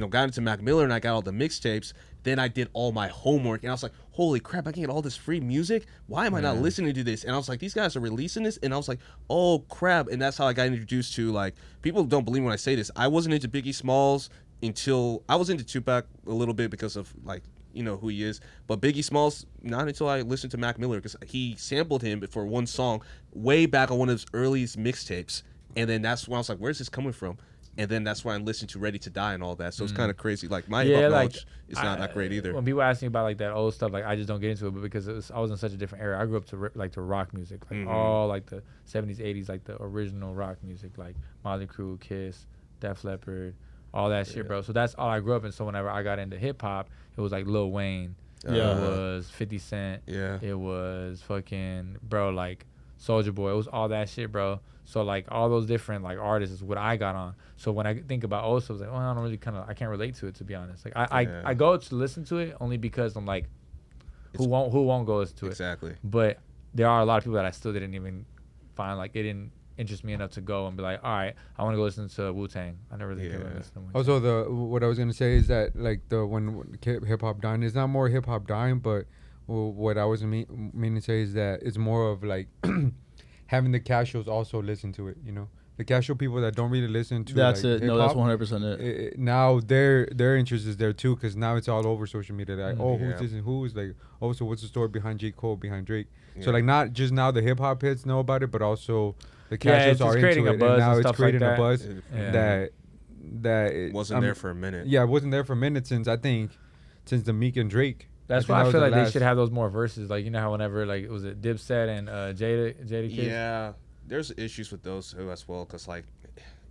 got into Mac Miller and I got all the mixtapes, then I did all my homework and I was like, holy crap, I can get all this free music? Why am I not listening to this? And I was like, these guys are releasing this? And I was like, oh crap. And that's how I got introduced to, like, people don't believe when I say this, I wasn't into Biggie Smalls until, I was into Tupac a little bit because of, like, who he is. But Biggie Smalls, not until I listened to Mac Miller, because he sampled him for one song way back on one of his earliest mixtapes. And then that's when I was like, where's this coming from? And then that's why I listened to Ready to Die and all that. So it's kind of crazy. Like, my hip-hop knowledge is not that great either. When people ask me about like that old stuff, like I just don't get into it, but because I was in such a different era. I grew up to rock music, like all like the 70s, 80s, like the original rock music, like Motley Crue, Kiss, Def Leppard, all that shit, bro. So that's all I grew up in. So whenever I got into hip hop, it was like Lil Wayne, it was 50 Cent, it was fucking like Soulja Boy. It was all that shit, bro. So like all those different like artists is what I got on. So when I think about Oso, I was like, well, I don't really I can't relate to it, to be honest. Like I go to listen to it only because I'm like, who won't go listen to it? Exactly. But there are a lot of people that I still didn't even find, like, it didn't interest me enough to go and be like, all right, I want to go listen to Wu-Tang. I never really listened to Wu-Tang. Also, what I was gonna say is that like when hip hop dying, it's not more hip hop dying, but what I was meaning to say is that it's more of like having the casuals also listen to it. The casual people that don't really listen to That's like, it. No, that's hip-hop, 100% it. Now their interest is there too, because now it's all over social media. Like, who's this and who's like, so what's the story behind J. Cole, behind Drake? So like not just now the hip hop heads know about it, but also the casuals are into it, and now it's creating a buzz that wasn't there for a minute. Yeah, it wasn't there for a minute since the Meek and Drake That's think why that I was feel the like they last- should have those more verses. Like, you know how whenever, like, was it Dipset and Jada Kids? Yeah, there's issues with those too as well, because like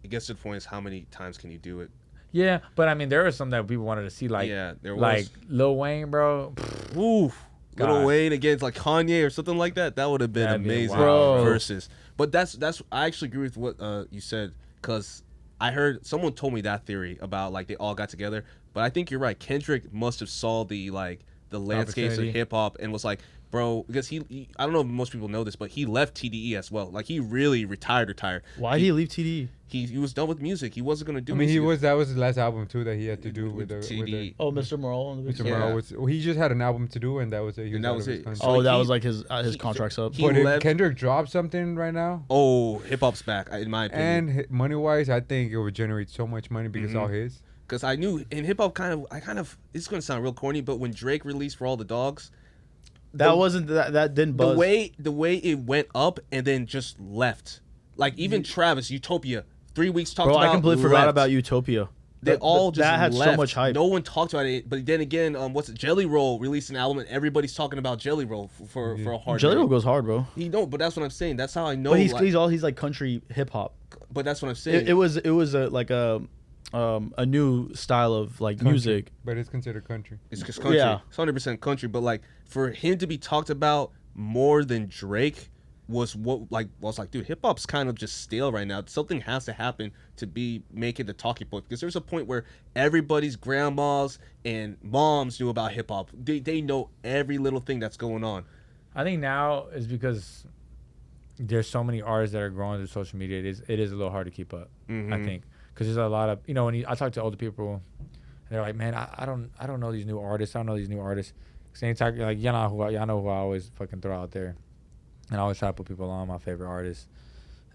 it gets to the point is how many times can you do it? Yeah, but I mean, there are some that people wanted to see, like, Yeah, there like was. Lil Wayne, bro. Oof. Little God. Wayne against like Kanye or something like that. That would have been That'd be amazing wild, bro. versus. But that's I actually agree with what you said, because I heard someone told me that theory about like they all got together. But I think you're right. Kendrick must have saw the landscapes of Opportunity. hip hop and was like, bro, because he I don't know if most people know this, but he left TDE as well. Like he really retired. Why did he leave TD? He was done with music. He wasn't gonna do. I mean, music. that was his last album too that he had to do with the TDE. Oh, Mr. Morale. and the Mr. Big Yeah. Morale was, he just had an album to do, and that was it. He And was that out was of his it. country. So Oh, that he- was like his contract's up. he But if left- Kendrick dropped something right now, Oh, hip hop's back in my opinion. and money wise, I think it would generate so much money because Mm-hmm. all his. Because I knew in hip hop, it's gonna sound real corny, but when Drake released For All the Dogs, That wasn't that didn't buzz. the way it went up and then just left. Like even Travis, Utopia, 3 weeks talked Bro, about. I completely forgot left. about Utopia. They That- all just that had left. so much hype. No one talked about it. But then again, what's it? Jelly Roll released an album and everybody's talking about Jelly Roll for a hard. Jelly day. Roll goes hard, bro. He don't, but that's what I'm saying. That's how I know. But he's like, he's like country hip hop. but that's what I'm saying. It was a new style of like Country, music. but it's considered country. It's just country. Yeah. It's 100% country. But like for him to be talked about more than Drake was dude, hip hop's kind of just stale right now. Something has to happen to make it the talking point, because there's a point where everybody's grandmas and moms knew about hip hop. They know every little thing that's going on. I think now is because there's so many artists that are growing through social media. It is a little hard to keep up. I think because there's a lot of when I talk to older people, and they're like, man, I don't know these new artists. I don't know these new artists. Same time, like y'all know who I always fucking throw out there, and I always try to put people on my favorite artists,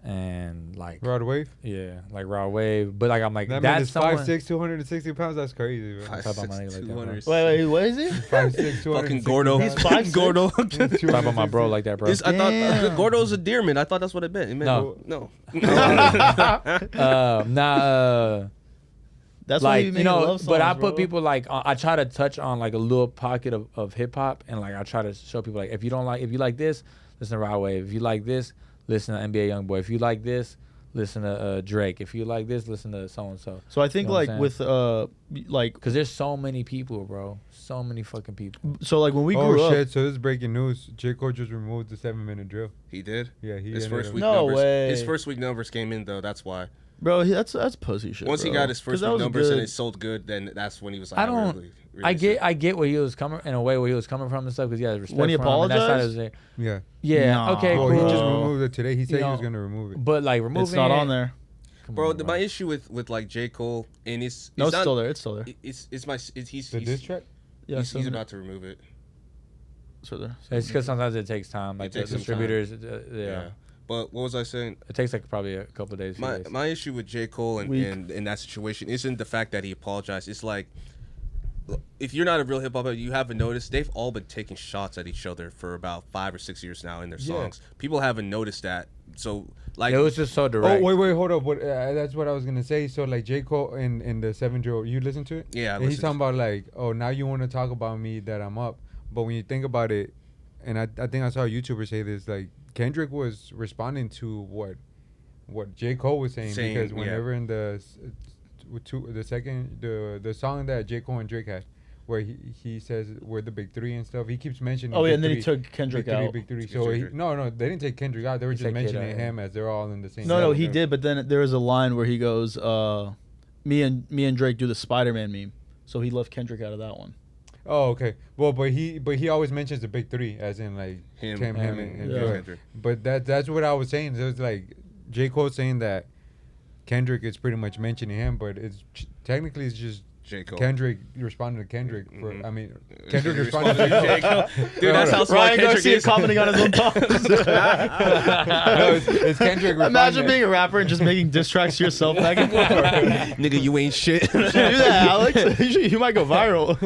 and like Rod Wave. yeah, like Raw Wave. But like I'm like That man that's is someone. 5'6", 260 pounds. That's crazy, bro. Five, talk about six, money like that, bro. 200. Wait, what is he? 5'6", 260 Fucking Gordo. pounds. He's 5'6". Gordo. Talk about my bro like that, bro. I thought Damn. Gordo's a deerman. I thought that's what it meant. It meant No. no. That's why Like you make love songs, but I bro. put people like I try to touch on like a little pocket of hip hop, and like I try to show people like if you like this, listen to Raw Wave. If you like this, listen to NBA YoungBoy. If you like this, listen to Drake. If you like this, listen to so and so. So I think You know what I'm with like Cause there's so many people, bro. So many fucking people. so like when we Oh grew up. shit! So this is breaking news. J. Cole just removed the 7-minute drill. He did. Yeah, he His ended first up- week No numbers. way. His first week numbers came in though. That's why. Bro, that's pussy shit. Once he bro. got his 'Cause first that week was numbers good. and it sold good, then that's when he was like, I don't. really I get where he was coming in a way where he was coming from and stuff. Cause yeah, respect When he for him, and that side apologized? is there. Yeah. Yeah. Nah. Okay. Oh, Cool. he just Bro. removed it today. He said You he was know, gonna remove it. But like removing It's not it- on there. Come Bro, on, my issue with like J. Cole and it's No, it's not, still there. It's still there. He's The diss track. Yeah, he's still there. about to remove it. Still there. It's because sometimes it takes time. Like It the takes some distributors, Yeah. yeah. But what was I saying? It takes like probably a couple of days. few days. My issue with J. Cole Weak. and in that situation isn't the fact that he apologized. It's like, if you're not a real hip hop, you haven't noticed they've all been taking shots at each other for about 5 or 6 years now in their Yeah. songs. People haven't noticed that. So like, It was just so Oh direct. wait, hold up. What? That's what I was gonna say. So like J. Cole and the 7-year-old, you listen to it? Yeah, I And he's listened talking about like, oh, now you want to talk about me that I'm up, but when you think about it, and I think I saw a YouTuber say this, like Kendrick was responding to what J. Cole was saying because yeah. whenever in the song that J. Cole and Drake had, where he says we're the big three and stuff, he keeps mentioning. Oh yeah, Big and then he Three, took Kendrick Big Three, out. Big Three. Big So Three. no, they didn't take Kendrick out. They were He just said Kid mentioning out, yeah. him as they're all in the same. No, level he there. did. But then there was a line where he goes, "Me and Drake do the Spider-Man meme," so he left Kendrick out of that one. Oh, okay. Well, but he always mentions the big three, as in like Him, him, and and Yeah. Drake. Kendrick. But that's what I was saying. So it's like J. Cole saying that Kendrick is pretty much mentioning him, but technically it's just J. Cole. Kendrick responding to Kendrick. For Mhm. I mean, Kendrick responded Responded to J. Cole. Dude, that's how smart Ryan Kendrick Garcia is. commenting on his own thoughts. No, it's Kendrick. Imagine responding. being a rapper and just making diss tracks to yourself back and forth. Nigga, you ain't shit. Do that, Alex. You might go viral.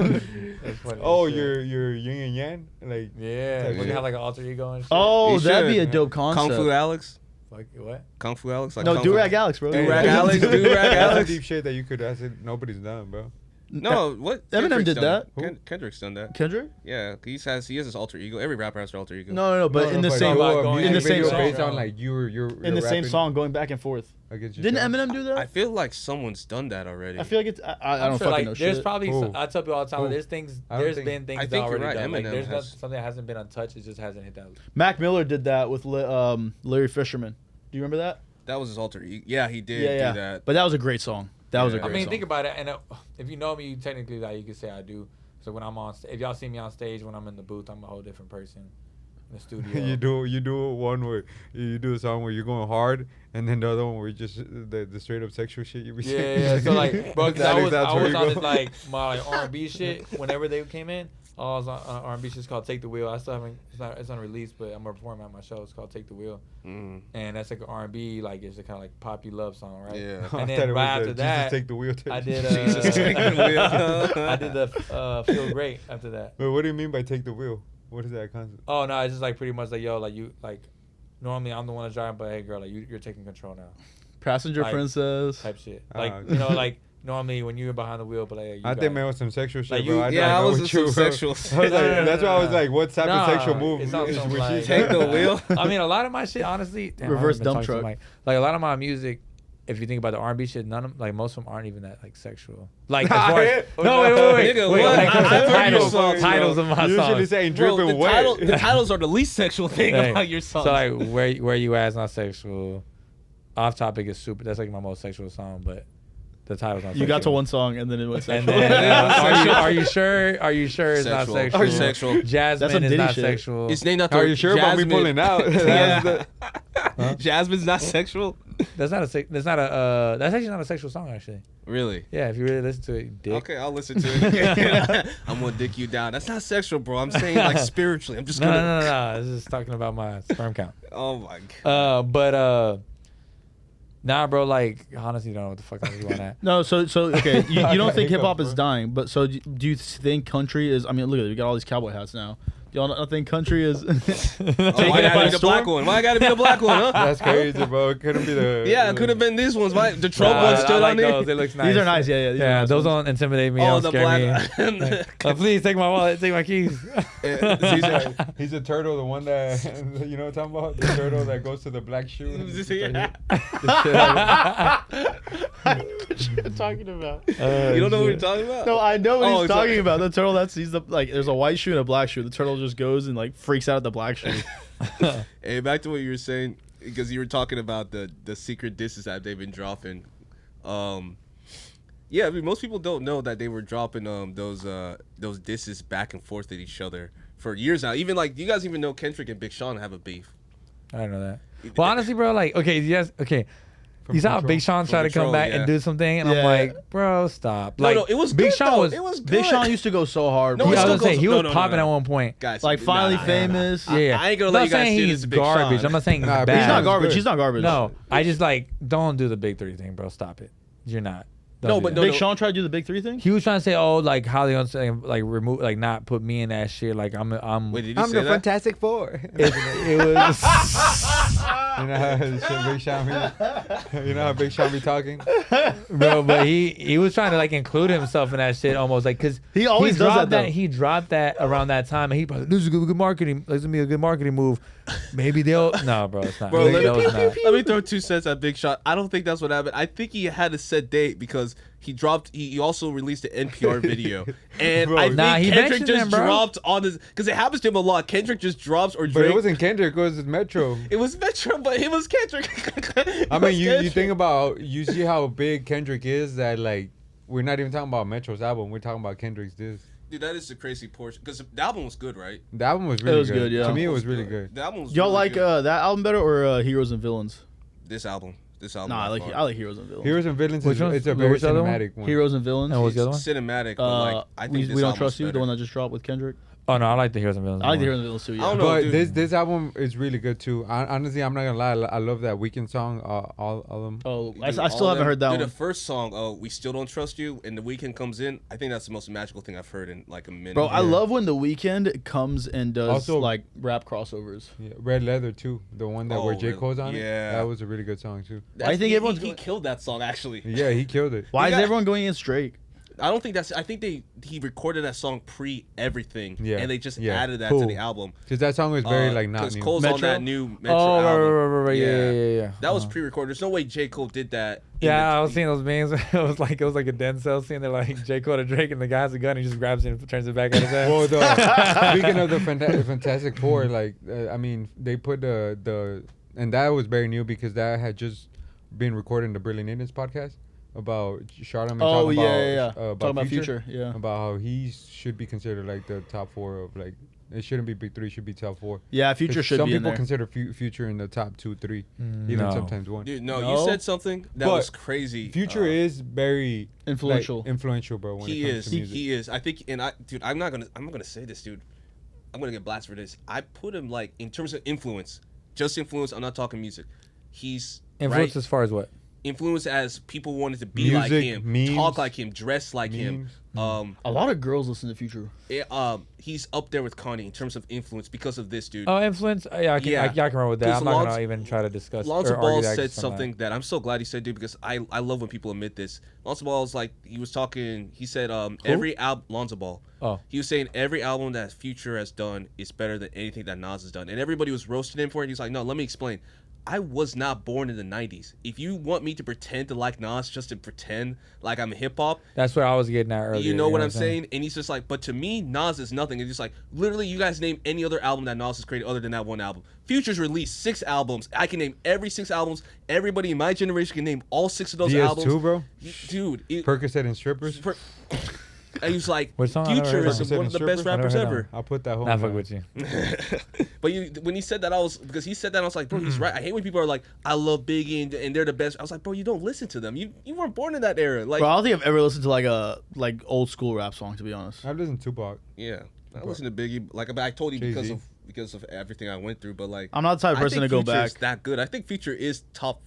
That's funny Oh, as shit. you're yin and yang, like Yeah, Type we shit. have like an alter ego and shit. Oh, You that'd be should. a dope Kung concept. Fu Alex. Like what? Kung Fu Alex. Like No, Kung do Fu- rag Alex, bro. Do-rag Hey, Alex, that's- do-rag that's Alex. some deep shit that you could. That's it. Nobody's done, bro. No, what? Eminem Kendrick's did done that. it. Kendrick's done that. Kendrick? Yeah, he has his alter ego. Every rapper has their alter ego. No, but in the but same go, going in the music same video song. based on like you're In the same rapping song, going back and forth. against Didn't yourself. Eminem do that? I feel like someone's done that already. I feel like it's. I I'm don't sure, fucking like, know there's shit. probably. Who? I tell people all the time. Who? There's things. I don't There's think- been things I that think you're already right, done. Like, Eminem there's has- something that hasn't been untouched. It just hasn't hit that. Mac Miller did that with Larry Fisherman. Do you remember that? That was his alter ego. Yeah, he did Yeah. do that. But that was a great song. That was a Yeah. great I mean, song. think about it. And if you know me, you technically like you could say I do. So when I'm on, if y'all see me on stage when I'm in the booth, I'm a whole different person. In the studio. you do one where you do a song where you're going hard, and then the other one where you just the straight up sexual shit you be saying. Yeah. So like, bro, because I was That's where you on go. this like my R&B shit whenever they came in. I was on R&B shit's called Take the Wheel. I still haven't. It's unreleased, but I'm performing at my show. It's called Take the Wheel, and that's like an R&B, like it's a kind of like poppy love song, right? Yeah. I And thought then it right was, after that, Jesus take the wheel. I did. Jesus, take the wheel. I did the Feel Great after that. But what do you mean by take the wheel? What is that concept? Oh no, it's just like pretty much like yo, like you like. Normally I'm the one that's driving, but hey girl, like you're taking control now, Passenger like, Princess. type shit. Ah, Like okay. you know, like normally when you're behind the wheel, but like you I got think it. man was some sexual shit, Like bro. you- I Yeah, I know was with some you, bro. sexual. I was like, that's why I was like, what type of Nah, sexual move it's not is some, was like- she Take the wheel. I mean, a lot of my shit, honestly, damn, I Reverse haven't been dump talking to truck. like a lot of my music. If you think about the R&B shit, none of like most of them aren't even that like sexual. Like as far as, no, wait, Nigga, wait, what? when it comes to I've heard your titles, songs, titles of my usually songs. saying Bro, dripping the, wet. the titles are the least sexual thing Hey, about your song. So like where you at is not sexual. Off Topic is super. That's like my most sexual song, but the title's not. You got to sexual. one song and then it went And sexual. then are you sure? Are you sure it's Sexual. not sexual? Are you sexual? Jasmine That's some is Diddy not shit. sexual. it's named after Are you sure about me Jasmine. pulling out? Yeah. Huh? Jasmine's not sexual. That's not a. That's not a. That's actually not a sexual song, actually. Really? Yeah, if you really listen to it, dick. Okay, I'll listen to it. I'm gonna dick you down. That's not sexual, bro. I'm saying like spiritually. I'm just No, gonna. no. This is talking about my sperm count. Oh my god. But nah, bro. Like, honestly, don't know what the fuck I was on that. No, so okay, you don't think hip hop Hiccup, is bro. dying, but so do you think country is? I mean, look at it, we got all these cowboy hats now. Do y'all not think country is? Oh, why Taking I it by gotta be the storm? black one? Why I gotta be the black one, huh? That's crazy, bro. It couldn't be the. Yeah, it could have been these ones. Why the trope Nah, one's I still like on there? those. It looks nice. These are nice, yeah. These are Yeah, nice those ones. don't intimidate me. Oh, Don't the scare me. black. Please take my wallet. Take my keys. He's a turtle, the one that you know what I'm talking about? The turtle that goes to the black shoe. and it's just like Yeah. What you talking about? You don't know what we're talking about? No, I know what Oh, he's it's talking like- about. The turtle that sees the like. There's a white shoe and a black shoe. The turtle just goes and like freaks out at the black shoe. Hey, back to what you were saying, because you were talking about the secret disses that they've been dropping. Yeah, I mean, most people don't know that they were dropping those disses back and forth at each other for years now. Even like, you guys even know Kendrick and Big Sean have a beef. I don't know that. Well, honestly, bro, like, okay, yes, okay. You saw how Control. Big Sean try to Control, come back yeah. and do something, and Yeah. I'm like, bro, stop. No, Like, no, it was Big good, Sean though. was. It was good. Big Sean used to go so hard. No, bro. it Yeah, I still was gonna say goes- he was no, no, no, popping no. at one point. Guys, Like finally nah. famous. Yeah, I ain't gonna I'm let not you guys saying do he's this to Big garbage. Sean. I'm not saying he's Nah, bad. He's not Bad. garbage. Good. He's not garbage. No, I just like don't do the big three thing, bro. Stop it. You're not. Don't No, do but that. no, Big Sean tried to do the big three thing. He was trying to say, oh, like how they don't say, like remove, like not put me in that shit. Like I'm. Wait, did he I'm say the that? Fantastic Four. It was. You know how Big Sean be, you know how Big Sean be talking? Bro, but he was trying to like include himself in that shit almost like because He always does dropped that, though. He dropped that around that time and he probably this is a good marketing. This is gonna be a good marketing move. Maybe they'll no, bro, it's not. Bro, No, it's not. let me throw 2 cents at Big Sean. I don't think that's what happened. I think he had a set date because he also released an NPR video. And Bro, I think Nah, he Kendrick mentioned just them, bro. dropped on his, because it happens to him a lot. Kendrick just drops or But Drake. it wasn't Kendrick, it was Metro. It was Metro, but it was Kendrick. I mean, you think about, you see how big Kendrick is that, like, we're not even talking about Metro's album, we're talking about Kendrick's disc. Dude, that is the crazy portion. Because the album was good, right? The album was really was good, yeah. To me, it The album was really good. The album was Y'all really like good. that album better or Heroes and Villains? This album. Nah, by I far. like Heroes and Villains. Heroes and Villains, Which one's- it's a very which other one? cinematic one. Heroes and Villains. And what's the other one? It's cinematic, but like, I think we don't trust you. The one that just dropped with Kendrick. Oh no, I like the Heroes and Villains. I like the more. Heroes and Villains too. Yeah. I don't know. But dude. this album is really good too. Honestly, I'm not gonna lie. I love that Weekend song. All of them. Oh, Dude, I still all haven't them- heard that dude, one. the first song, We Still Don't Trust You, and The Weeknd comes in. I think that's the most magical thing I've heard in like a minute. Bro, I love when The Weeknd comes and does Also- like rap crossovers. Yeah, Red Leather too. The one that where Oh, J really? Cole's on it. Yeah. That was a really good song too. I think everyone's he going- killed that song actually. Yeah, he killed it. Why He is got- everyone going against Drake? I don't think that's. I think he recorded that song pre everything, Yeah. and they just Yeah. added that Cool. to the album. Because that song was very like not Because new. Cole's on Metro? that new Metro Oh, album. right. Yeah. That was pre-recorded. There's no way J. Cole did that. Yeah, I was seeing those memes. It was like a Denzel scene. They're like J. Cole to Drake, and the guy has a gun. And he just grabs it and turns it back at his head. Well, speaking of the Fantastic Four, like I mean, they put the and that was very new because that had just been recorded in the Brilliant Idiots podcast about Charlamagne. Oh talking yeah. about, Talking about Future. Yeah. about how he should be considered like the top 4 of like it shouldn't be big 3, it should be top 4. Yeah, Future 'Cause should some be in people there. consider Future in the top 2, 3, even No. sometimes 1. Dude, no, No? you said something that But was crazy. Future is very Influential. like, influential, bro. When He it comes is. to music. He is. I think, and I'm not gonna say this, dude. I'm gonna get blasted for this. I put him like in terms of influence, just influence. I'm not talking music. He's Influence right? as far as what? Influence as people wanted to be like Music, him, memes, talk like him, dress like him. memes. A lot of girls listen to Future. He's up there with Kanye in terms of influence because of this, dude. Oh, influence. Yeah, I can. Yeah. I can run with that. Because I'm not Lonzo- gonna even try to discuss. Lonzo or argue Ball that said just on that. something that I'm so glad he said, dude, because I love when people admit this. Lonzo Ball's like, he was talking, he said every album, Lonzo Ball. Oh. He was saying every album that Future has done is better than anything that Nas has done. And everybody was roasting him for it. He's like, no, let me explain. I was not born in the 90s. If you want me to pretend to like Nas just to pretend like I'm hip hop, That's what I was getting at earlier. you know what I'm saying? And he's just like, but to me, Nas is nothing. It's just like, literally, you guys name any other album that Nas has created other than that one album. Future's released 6 albums. I can name every 6 albums. Everybody in my generation can name all 6 of those albums. DS2, bro. Dude. Percocet and strippers. And he was like, What song? I never Future heard is that. one of the best I never rappers heard that ever. I'll put that home. Nah, fuck now. with you. But when he said that, because he said that, I was like, bro, he's right. I hate when people are like, I love Biggie and they're the best. I was like, bro, you don't listen to them. You weren't born in that era. Like, Bro, I don't think I've ever listened to like a old school rap song, to be honest. I listen to Tupac. yeah, I listen to Biggie. Like, but I told you because Jay-Z. of everything I went through. But like, I'm not the type of person to go back. That good. I think Future is top.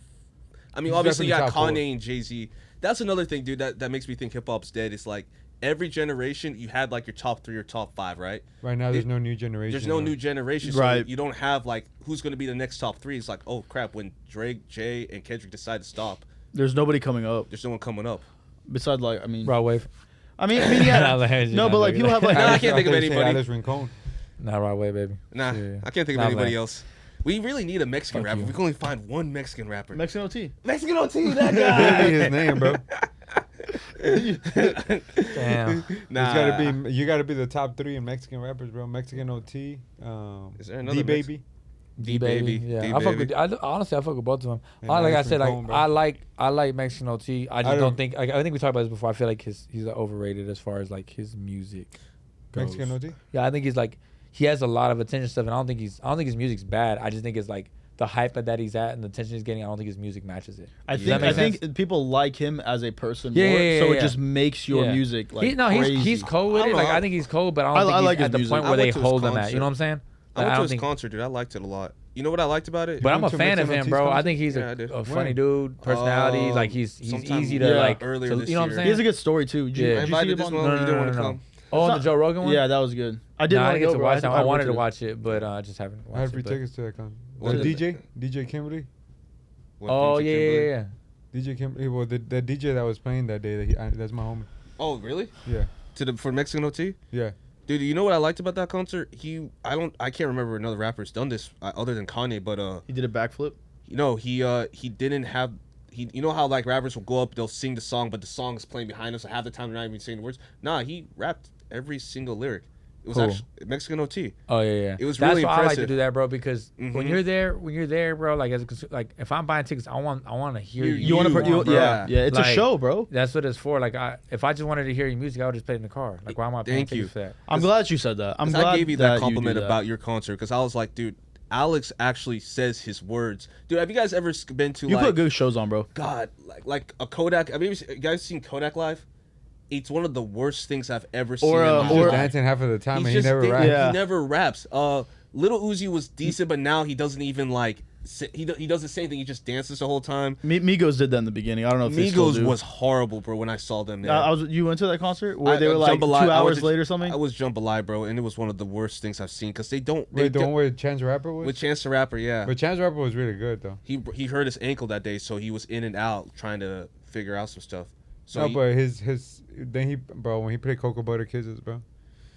I mean, He's obviously you got definitely top Kanye and Jay-Z. That's another thing, dude. That makes me think hip hop's dead. It's like every generation you had like your top 3 or top 5, right? Right now, there's no new generation. There's no though. new generation, so Right. you don't have like who's going to be the next top 3. It's like, oh crap, when Drake, Jay, and Kendrick decide to stop, There's nobody coming up there's no one coming up. besides like I mean, Raw wave. I mean yeah. No, but like people have like Nah, I Alice- can't think of thought you said anybody. Alice Rincon. Nah, raw wave, baby. Nah, Yeah. I can't think of Nah, anybody man. else. We really need a Mexican Fuck rapper. you. We can only find one Mexican rapper. Mexican OT. Mexican OT, that Literally his name, bro. Damn. Nah, You gotta be the top 3 in Mexican rappers, bro. Mexican OT. Is there another D Baby. D-Baby. Yeah, D-Baby. I fuck with. Honestly, I fuck with both of them. And Like I Alice said, Rincon, bro. I like Mexican OT. I just don't- don't think. I think we talked about this before. I feel like he's overrated as far as like his music goes. Mexican OT. Yeah, I think he's like he has a lot of attention stuff, and I don't think his music's bad. I just think it's like the hype that he's at and the attention he's getting. I don't think his music matches it. I Does that think make sense? people like him as a person Yeah, more, yeah, so yeah, it yeah. just makes your Yeah. music like He's crazy. cold with I it. don't Like know. I think he's cold, but I don't I think he's like his at the music. point I where they went to his hold him at. concert. You know what I'm saying? I Like, went to don't his think. concert, dude. I liked it a lot. You know what I liked about it? But I'm a went to fan of Mexican him, bro. OT's I think he's concert? Yeah, I did. a funny When? dude, personality. Like he's sometime easy to yeah, like. earlier to- this you know what I'm year. saying? He has a good story too. Did you, Yeah. did I you see invited him this on? one. No, You no, didn't no, want to no, come. no. Oh, on the Joe Rogan one. Yeah, that was good. I didn't No, I want didn't get to to go, watch it. bro. I wanted to went watch it, but I just haven't. I had watched free it, but- tickets to that concert. What The is DJ Kimberly. What, Oh DJ yeah, Kimberly? yeah, yeah. DJ Kimberly. Well, the DJ that was playing that day, that's my homie. Oh, really? Yeah, For Mexican OT? yeah. Dude, you know what I liked about that concert? I can't remember another rapper's done this other than Kanye, but He did a backflip. he didn't have you know how like rappers will go up, they'll sing the song, but the song is playing behind them, so half the time they're not even saying the words. Nah, he rapped every single lyric. It was Cool. actually Mexican OT. Oh yeah, yeah. It was That's really why I like to impressive. do that, bro. Because when Mhm. you're there, bro. Like like if I'm buying tickets, I want to hear you. You want to? bro. Yeah, yeah. It's a Like, show, bro. That's what it's for. Like if I just wanted to hear your music, I would just play it in the car. Like why am I paying Thank you. tickets for that? I'm glad you said that. I'm 'Cause glad I gave you that that compliment do that. about your concert because I was like, dude, Alex actually says his words. Dude, have you guys ever been to You like put good shows on, bro. God, like a Kodak? Have you guys seen Kodak live? It's one of the worst things I've ever seen. Or, in my He's or- just life. dancing half of the time, He's and he just never da- raps. Yeah. He never raps. Little Uzi was decent, but now he doesn't even like. He does the same thing. He just dances the whole time. Migos did that in the beginning. I don't know if they still Migos do. was horrible, bro. When I saw them there, You went to that concert where they were like 2 Jambalaya- I was hours just- late or something. I was Jambalaya, bro, and it was one of the worst things I've seen because they don't. Wait, the one where Chance the Rapper was? with Chance the Rapper, yeah. But Chance the Rapper was really good, though. He hurt his ankle that day, so he was in and out trying to figure out some stuff. So no, he- but his then he bro when he played Cocoa Butter Kisses, bro.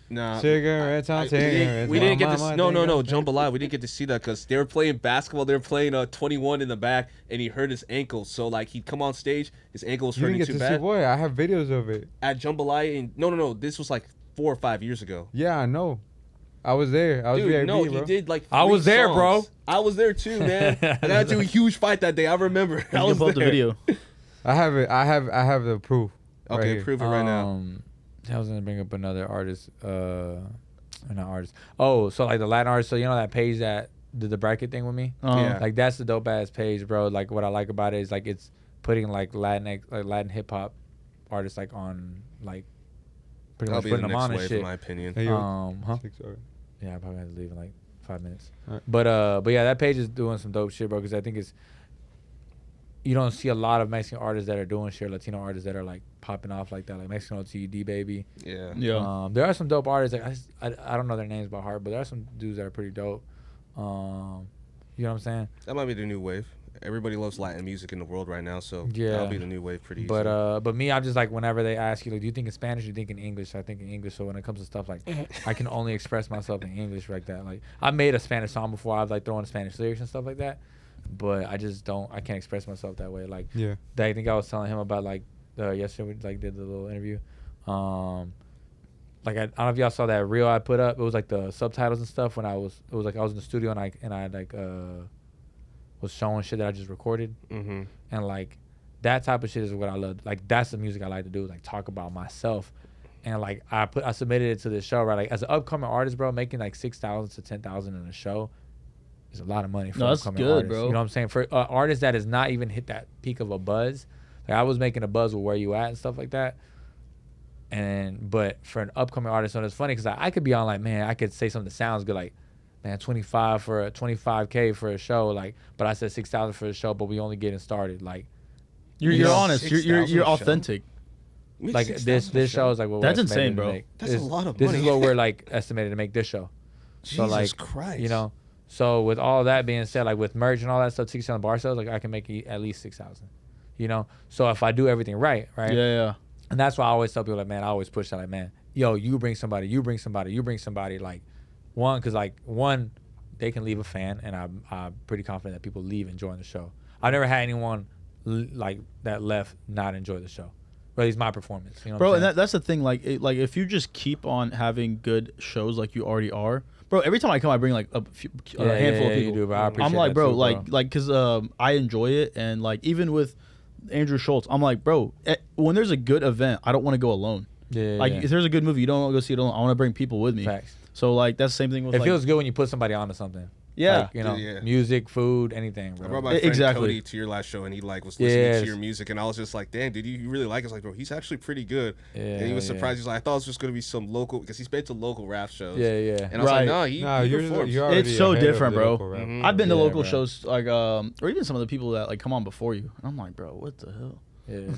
Nah, Cigarettes on cigarettes. we didn't get to Mama, no cigarettes. jambalaya. We didn't get to see that because they were playing basketball. They were playing 21 in the back, and he hurt his ankle. So like he'd come on stage, his ankle was You hurting didn't get too to see bad. what? I have videos of it. At jambalaya, and no, this was like 4 or 5 years ago. Yeah, I know. I was there. I was Dude, VIP, no, bro. he did like. I was 3 there, bro. songs. I was there too, man. I got into a huge fight that day. I remember. You I can was pull up the there. video. I have it. I have the proof. right Okay, here. prove it right now. I was gonna bring up another artist. Not artist. Oh, so like the Latin artist. So you know that page that did the bracket thing with me. Yeah. Like that's the dope ass page, bro. Like what I like about it is like it's putting like Latin hip hop artists like on like pretty That'll much be the putting them on next and wave, shit. in my opinion. Hey, yo. Huh? 6, alright. Yeah, I probably have to leave in like 5 minutes. Alright. But yeah, that page is doing some dope shit, bro. Because I think it's you don't see a lot of Mexican artists that are doing shit, Latino artists that are like popping off like that, like Mexican OTD baby. Yeah. Yeah. There are some dope artists. Like I don't know their names by heart, but there are some dudes that are pretty dope. You know what I'm saying? That might be the new wave. Everybody loves Latin music in the world right now, so Yeah. that'll be the new wave pretty easy. But me, I'm just like whenever they ask you, like, do you think in Spanish? Or do you think in English? I think in English. So when it comes to stuff like, I can only express myself in English like that. Like I made a Spanish song before. I've like throwing Spanish lyrics and stuff like that, but I just don't. I can't express myself that way. Like Yeah. I think I was telling him about like yesterday we like did the little interview. Like I don't know if y'all saw that reel I put up. It was like the subtitles and stuff when it was like I was in the studio and I like was showing shit that I just recorded. Mm-hmm. And like that type of shit is what I love. Like that's the music I like to do, like talk about myself. And like I submitted it to this show, right? Like as an upcoming artist, bro, making like 6,000 to 10,000 in a show is a lot of money for No, an that's upcoming good, artist. bro. You know what I'm saying? For an artist that has not even hit that peak of a buzz, like I was making a buzz with Where You At and stuff like that. But for an upcoming artist, so it's funny because I could be on like, man, I could say something that sounds good, like, man, 25K for a show, like, but I said 6,000 for a show, but we only getting started, like, You're You know, honest. You're 6,000 you're a show? authentic. like this show is like what That's we're estimated insane, to bro. make. That's a lot of This money. is what we're like estimated to make this show. Jesus like, Christ. You know, so with all that being said, like with merch and all that stuff, 6,000 bar sales, like I can make at least 6,000. You know, so if I do everything right, Yeah, yeah. and that's why I always tell people like, man, I always push that, like, man, yo, you bring somebody, like, one, they can leave a fan, and I'm pretty confident that people leave enjoying the show. I've never had anyone like that left not enjoy the show, or at least my performance. You know, Bro, what and I'm saying? that's the thing. Like, like if you just keep on having good shows like you already are, bro. Every time I come, I bring like a handful of people. You do, bro. I appreciate I'm like, that bro, too, like, cause I enjoy it, and like even with Andrew Schultz, I'm like, bro, when there's a good event, I don't want to go alone. Like if there's a good movie, you don't want to go see it alone. I want to bring people with me. Facts. So like that's the same thing with It like, feels good when you put somebody onto something. Yeah. Like, you know, Yeah. music, food, anything, I bro. brought my friend Exactly. Cody to your last show, and he like was listening Yeah. to your music, and I was just like, "Damn, dude, you really like us?" Like, bro, he's actually pretty good. And he was Yeah, surprised. He's like, "I thought it was just gonna be some local," because he's been to local rap shows. Yeah, yeah. And I was like, Right. "No, he Nah, you're performs." already It's so ahead of different, the bro. local rap. Mhm. I've been to Yeah, local bro. shows like or even some of the people that like come on before you, and I'm like, bro, what the hell? Yeah.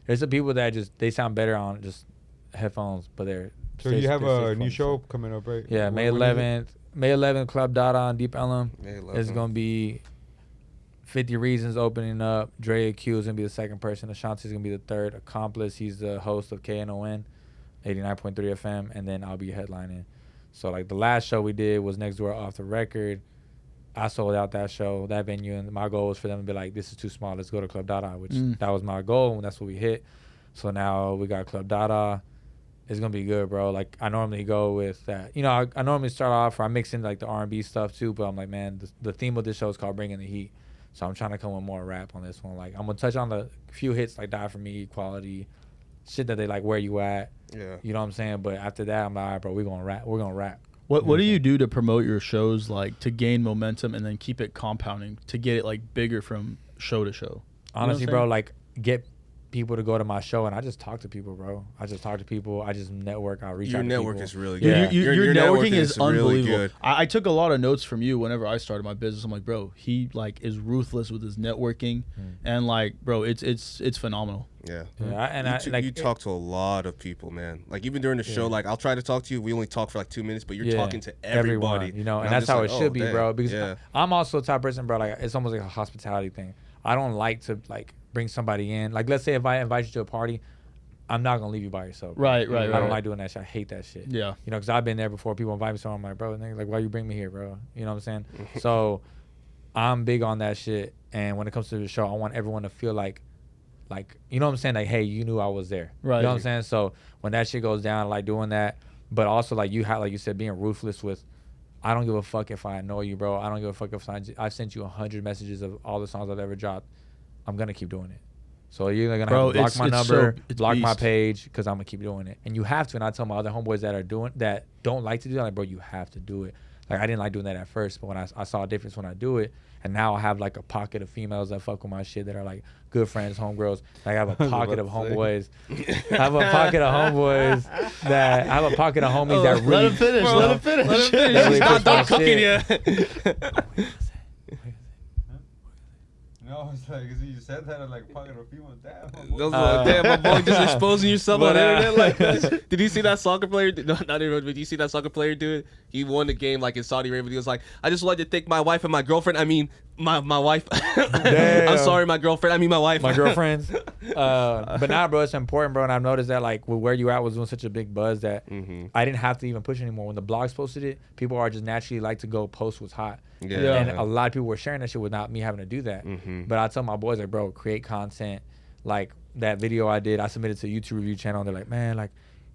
There's some people that they sound better on just headphones, but they're. So you have a stage new fun, show so. coming up, right? Yeah, May When is it? 11th. May 11th, Club Dada on Deep Ellum. May 11th. It's gonna be 50 Reasons opening up. Dre Q is gonna be the second person. Ashanti is gonna be the third. Accomplice, he's the host of KNON, 89.3 FM, and then I'll be headlining. So like the last show we did was Next Door Off the Record. I sold out that show, that venue, and my goal was for them to be like, this is too small, let's go to Club Dada, which that was my goal, and that's what we hit. So now we got Club Dada. It's gonna be good, bro. Like I normally go with that. You know, I normally start off, or I mix in like the R&B stuff too. But I'm like, man, the theme of this show is called Bringing the Heat. So I'm trying to come with more rap on this one. Like I'm gonna touch on the few hits like Die For Me, Equality, shit that they like. Where You At? Yeah. You know what I'm saying? But after that, I'm like, all right, bro, we're gonna rap. We're gonna rap. What do you do to promote your shows, like to gain momentum and then keep it compounding to get it like bigger from show to show? Honestly, You know what bro, I'm like get people to go to my show, and I just talk to people, bro. I just network. I reach Your out to network people. is really saying? good. Your networking is really unbelievable. good. I took a lot of notes from you whenever I started my business. I'm like, bro, he like is ruthless with his networking, and like, bro, it's phenomenal. Yeah. Yeah, and You talk to a lot of people, man. Like even during the show, like I'll try to talk to you. We only talk for like 2 minutes, but you're talking to everybody. everyone, you know, and I'm that's just how like, it should oh, be, damn. bro. Because Yeah. I'm also the type of person, bro. Like it's almost like a hospitality thing. I don't like to like bring somebody in. Like, let's say if I invite you to a party, I'm not gonna leave you by yourself. Right. I don't like doing that shit. I hate that shit. Yeah. You know, because I've been there before. People invite me, so I'm like, bro, nigga, like, why you bring me here, bro? You know what I'm saying? So I'm big on that shit. And when it comes to the show, I want everyone to feel like, you know what I'm saying? Like, hey, you knew I was there. Right. You know what I'm saying? So when that shit goes down, like doing that, but also like like you said, being ruthless with, I don't give a fuck if I annoy you, bro. I don't give a fuck if I've sent you 100 messages of all the songs I've ever dropped. I'm gonna keep doing it. So you're either gonna have to block my number, block my page, because I'm gonna keep doing it. And you have to. And I tell my other homeboys that don't like to do that, like, bro, you have to do it. Like, I didn't like doing that at first, but when I saw a difference when I do it, and now I have like a pocket of females that fuck with my shit that are like good friends, homegirls. Like, I have a pocket of homeboys. I have a pocket of homeboys that I have a pocket of homies that really. Let him finish. Let him finish. Let him finish. Really He's not push my done cooking shit. yet. No, it's like, you said that, I'm like, pocket of females, damn. Damn, my boy, just exposing yourself on but, the internet like that. Did you see that soccer player? No, not even. But did you see that soccer player do it? He won the game like in Saudi Arabia. He was like, I just wanted to thank my wife and my girlfriend. I mean, my wife. I'm sorry, my girlfriend. I mean, my wife. My girlfriends. But now, bro, it's important, bro. And I've noticed that, like, with where you at was doing such a big buzz that I didn't have to even push anymore. When the blogs posted it, people are just naturally like to go post what's hot. Yeah. And a lot of people were sharing that shit without me having to do that. But I tell my boys, like, bro, create content. Like, that video I did, I submitted to a YouTube review channel. And they're like, man, like,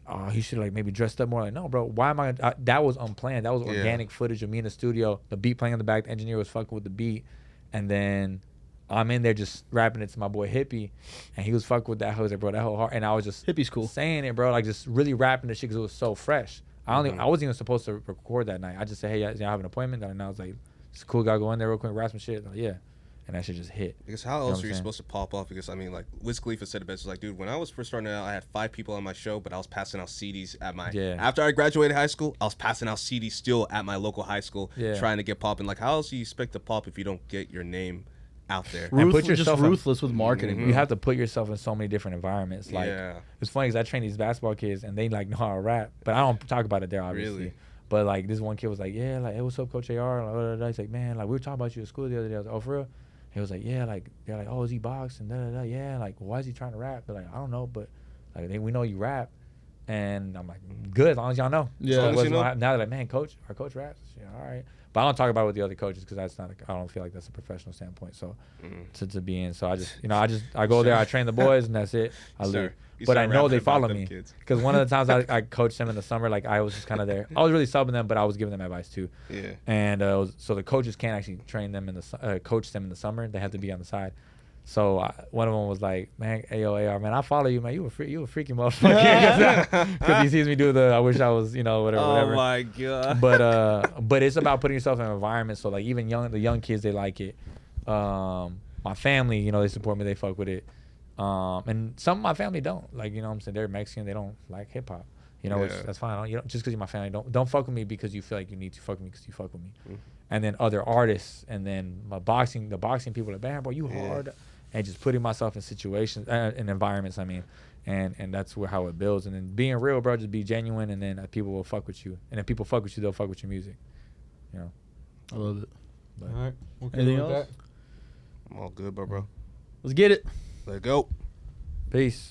oh, he should like maybe dressed up more. Like, no, bro, why am I? That was unplanned. That was organic footage of me in the studio. The beat playing in the back. The engineer was fucking with the beat. And then I'm in there just rapping it to my boy Hippie. And he was fucking with that. I was like, bro, that whole heart. And I was just Hippie's cool. saying it, bro. Like, just really rapping the shit because it was so fresh. I wasn't even supposed to record that night. I just said, hey, I have an appointment. And I was like, it's a cool guy, go in there real quick, rap some shit. Like, yeah. And that shit just hit. Because how else are you supposed to pop off? Because, I mean, like, Wiz Khalifa said it best. Like, dude, when I was first starting out, I had 5 people on my show, but I was passing out CDs at my... Yeah. After I graduated high school, I was passing out CDs still at my local high school, trying to get popping. Like, how else do you expect to pop if you don't get your name out there? And put yourself just ruthless with marketing. You have to put yourself in so many different environments. Like, Yeah. it's funny because I train these basketball kids and they like know how to rap, but I don't talk about it there, obviously. Really? But like this one kid was like, yeah, like, hey, what's up, Coach AR? And blah, blah, blah. He's like, man, like, we were talking about you at school the other day. I was like, oh, for real? He was like, yeah, like, they're like, oh, is he boxing? Da, da, da. Yeah, like, why is he trying to rap? They're like, I don't know, but like, we know you rap. And I'm like, good, as long as y'all know. Yeah. So As long as you know. now they're like, man, coach, our coach raps. Yeah, all right. But I don't talk about it with the other coaches because that's not. I don't feel like that's a professional standpoint. So to be in, so I just, I go there, I train the boys, and that's it. I leave. You But I start know they rapping about follow them me kids. because one of the times I coached them in the summer, like I was just kind of there. I was really subbing them, but I was giving them advice too. Yeah. And so the coaches can't actually train them in the coach them in the summer. They have to be on the side. So one of them was like, man, AR, man, I follow you, man. You a freaky motherfucker. Because he sees me do the, I wish I was, whatever. Oh my god. But it's about putting yourself in an environment. So like even the young kids, they like it. My family, they support me. They fuck with it. And some of my family don't. Like, what I'm saying? They're Mexican. They don't like hip hop. Which that's fine. Just because you're my family, don't fuck with me because you feel like you need to fuck with me because you fuck with me. And then other artists, and then the boxing people are like, man, bro, you hard. And just putting myself in situations, in environments, and that's how it builds. And then being real, bro, just be genuine, and then people will fuck with you. And if people fuck with you, they'll fuck with your music. I love it. But All right. Okay, Anything with else? that. I'm all good, bro. Let's get it. Let go. peace.